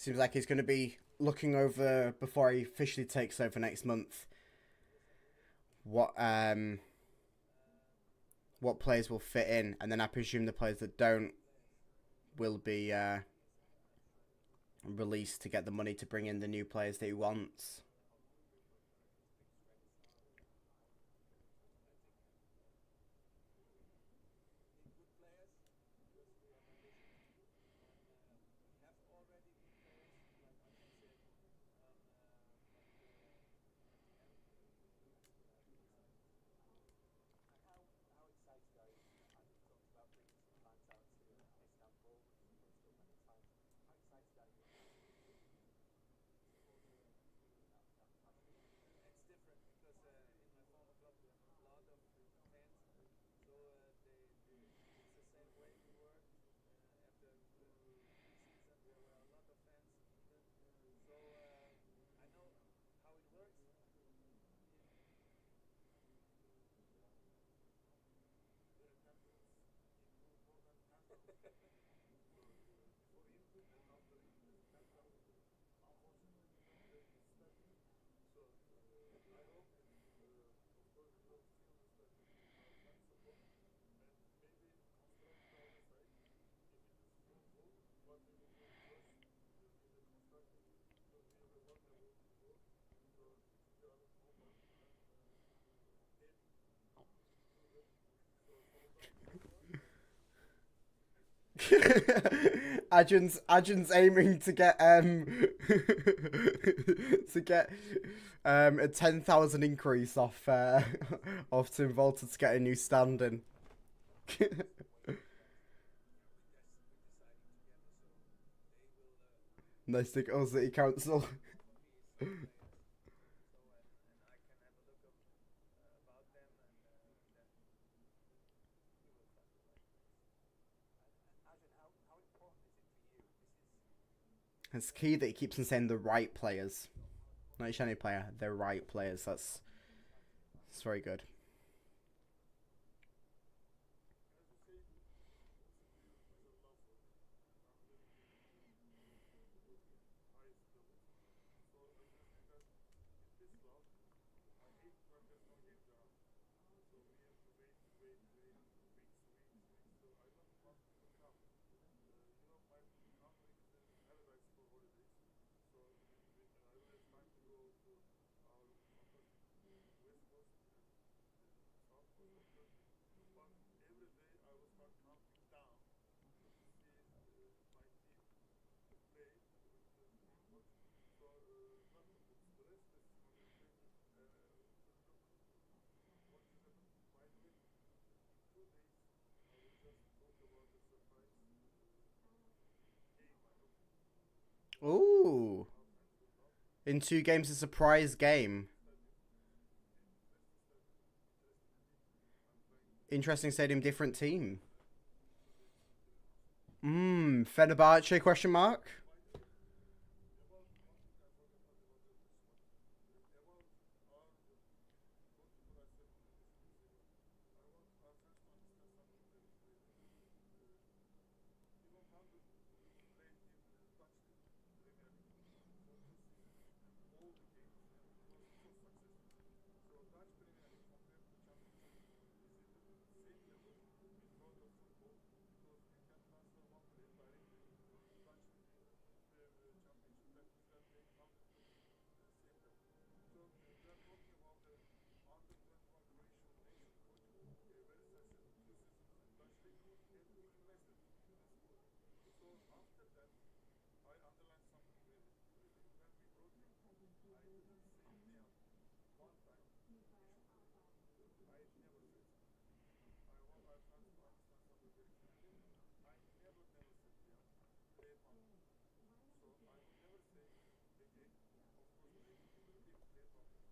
Seems like he's going to be looking over before he officially takes over next month. What players will fit in, and then I presume the players that don't will be released to get the money to bring in the new players that he wants. Ajun's aiming to get to get a 10,000 increase off off Tim Volta to get a new stand-in. Nice to Hull City Council. It's key that he keeps on saying the right players. Not each any player, the right players. That's very good. Ooh. In 2 games, a surprise game. Interesting stadium, different team. Fenerbahce question mark?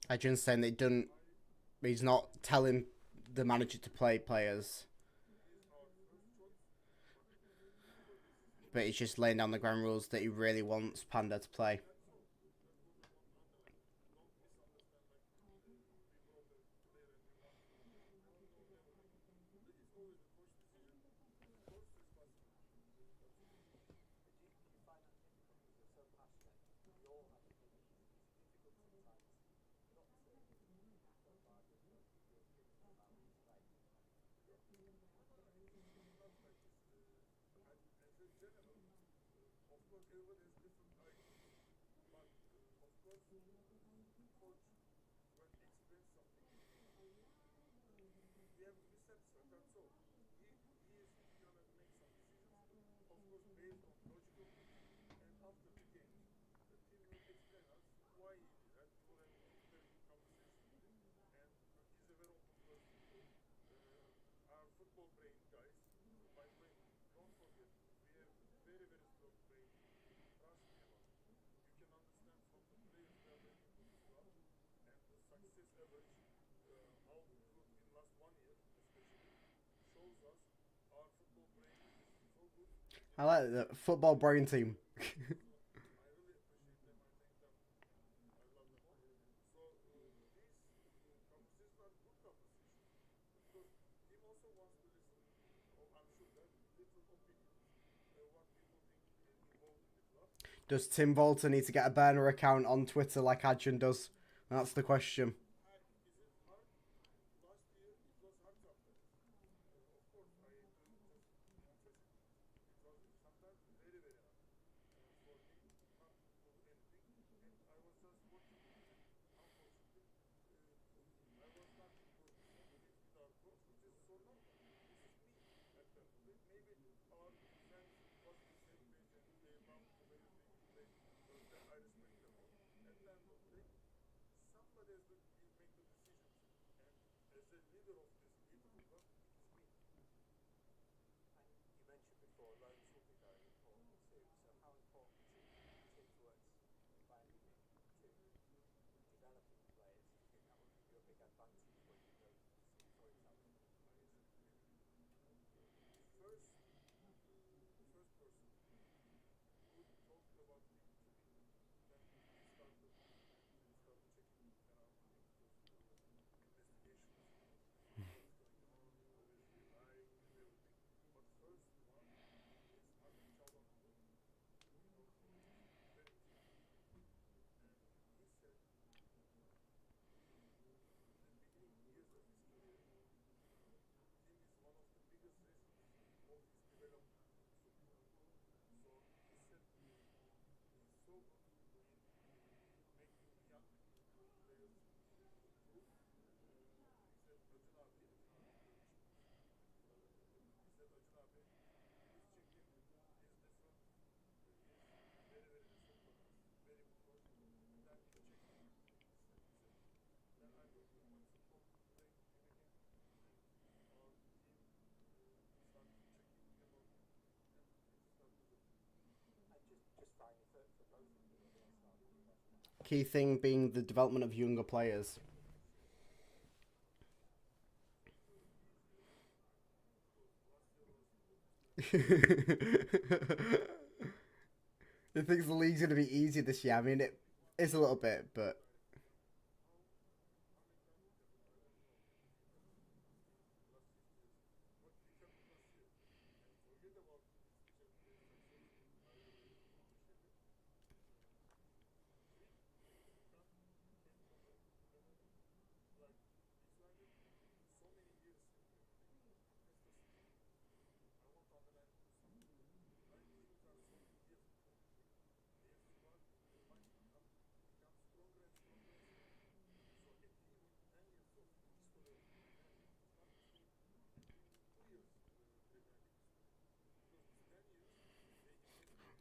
Adrian's saying they don't. He's not telling the manager to play players, but he's just laying down the ground rules that he really wants Panda to play. I like the football brain team. Does Tim Volta need to get a burner account on Twitter like Adrian does? That's the question. Key thing being the development of younger players. He thinks the league's going to be easy this year. I mean, it is a little bit, but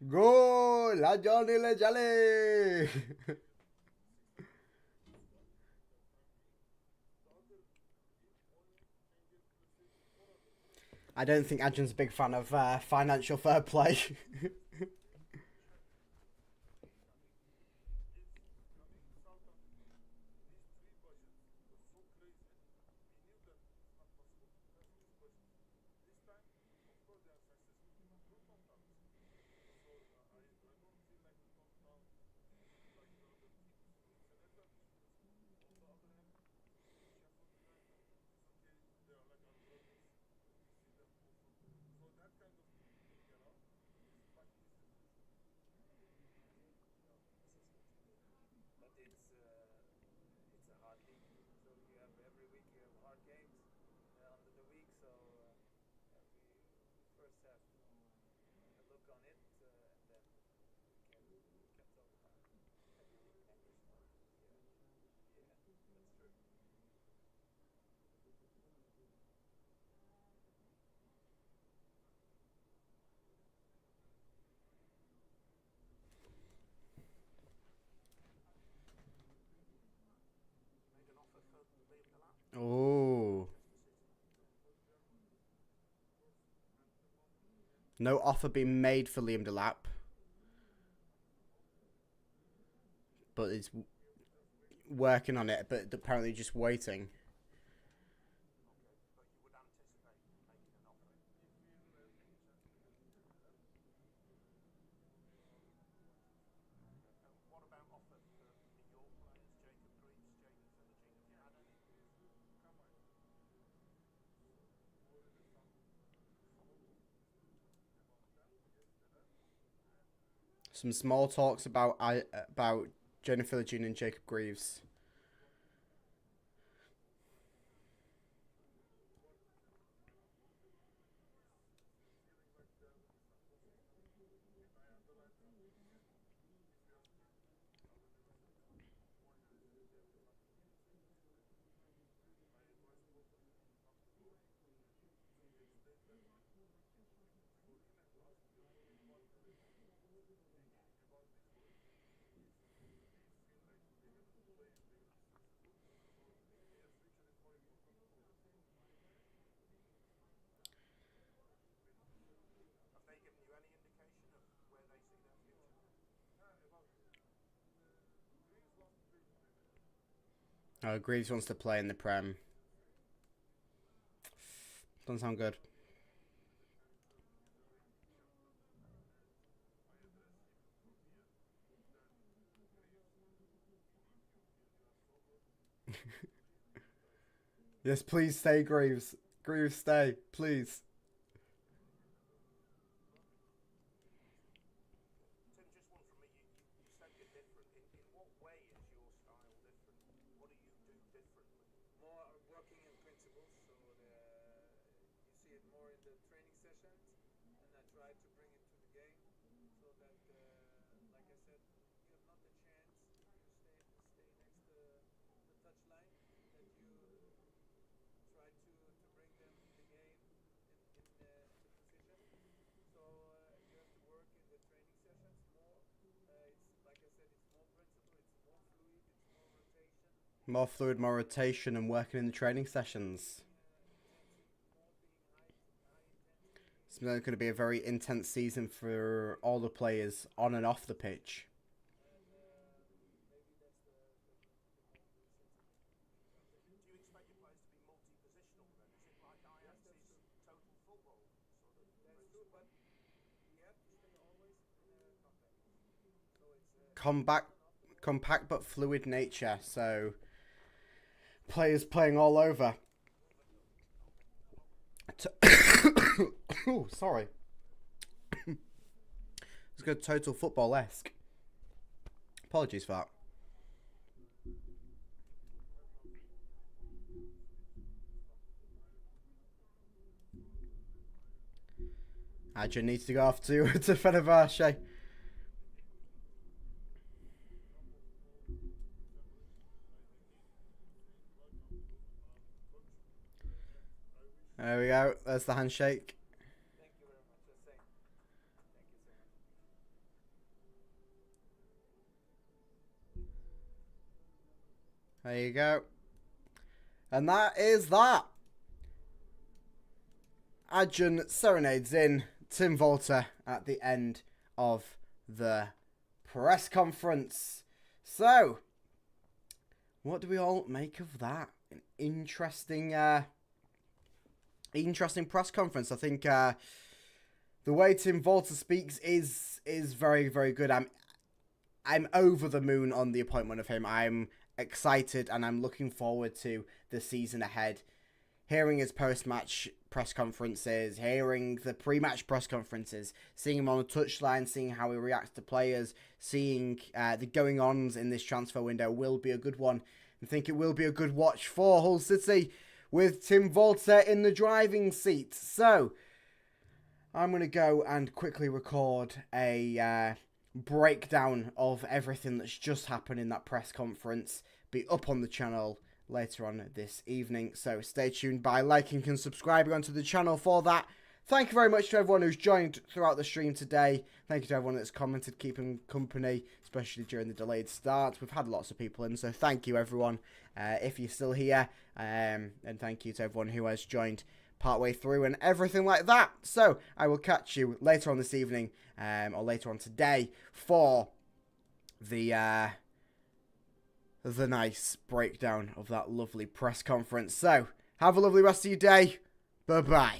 go la Johnny le Jolly. I don't think Adrian's a big fan of financial fair play. Oh. No offer being made for Liam Delap, but it's working on it, but apparently just waiting. Some small talks about Jennifer Lejeune and Jacob Greaves. Oh, Greaves wants to play in the Prem. Doesn't sound good. Yes, please stay, Greaves. Greaves, stay, please. More fluid, more rotation, and working in the training sessions. It's going to be a very intense season for all the players on and off the pitch. Compact but fluid nature, so players playing all over. Oh, sorry. It's good, total football-esque. Apologies for that. Adrian needs to go off to Fenerbahce. There we go. There's the handshake. There you go. And that is that. Adrian serenades in Tim Walter at the end of the press conference. So, what do we all make of that? An interesting press conference. I think the way Tim Walter speaks is very, very good. I'm over the moon on the appointment of him. I'm excited and I'm looking forward to the season ahead. Hearing his post-match press conferences, hearing the pre-match press conferences, seeing him on the touchline, seeing how he reacts to players, seeing the going-ons in this transfer window will be a good one. I think it will be a good watch for Hull City with Tim Walter in the driving seat. So, I'm going to go and quickly record a breakdown of everything that's just happened in that press conference. Be up on the channel later on this evening. So stay tuned by liking and subscribing onto the channel for that. Thank you very much to everyone who's joined throughout the stream today. Thank you to everyone that's commented, keeping company, especially during the delayed start. We've had lots of people in, so thank you everyone if you're still here. And thank you to everyone who has joined partway through and everything like that. So I will catch you later on this evening or later on today for the nice breakdown of that lovely press conference. So have a lovely rest of your day. Bye-bye.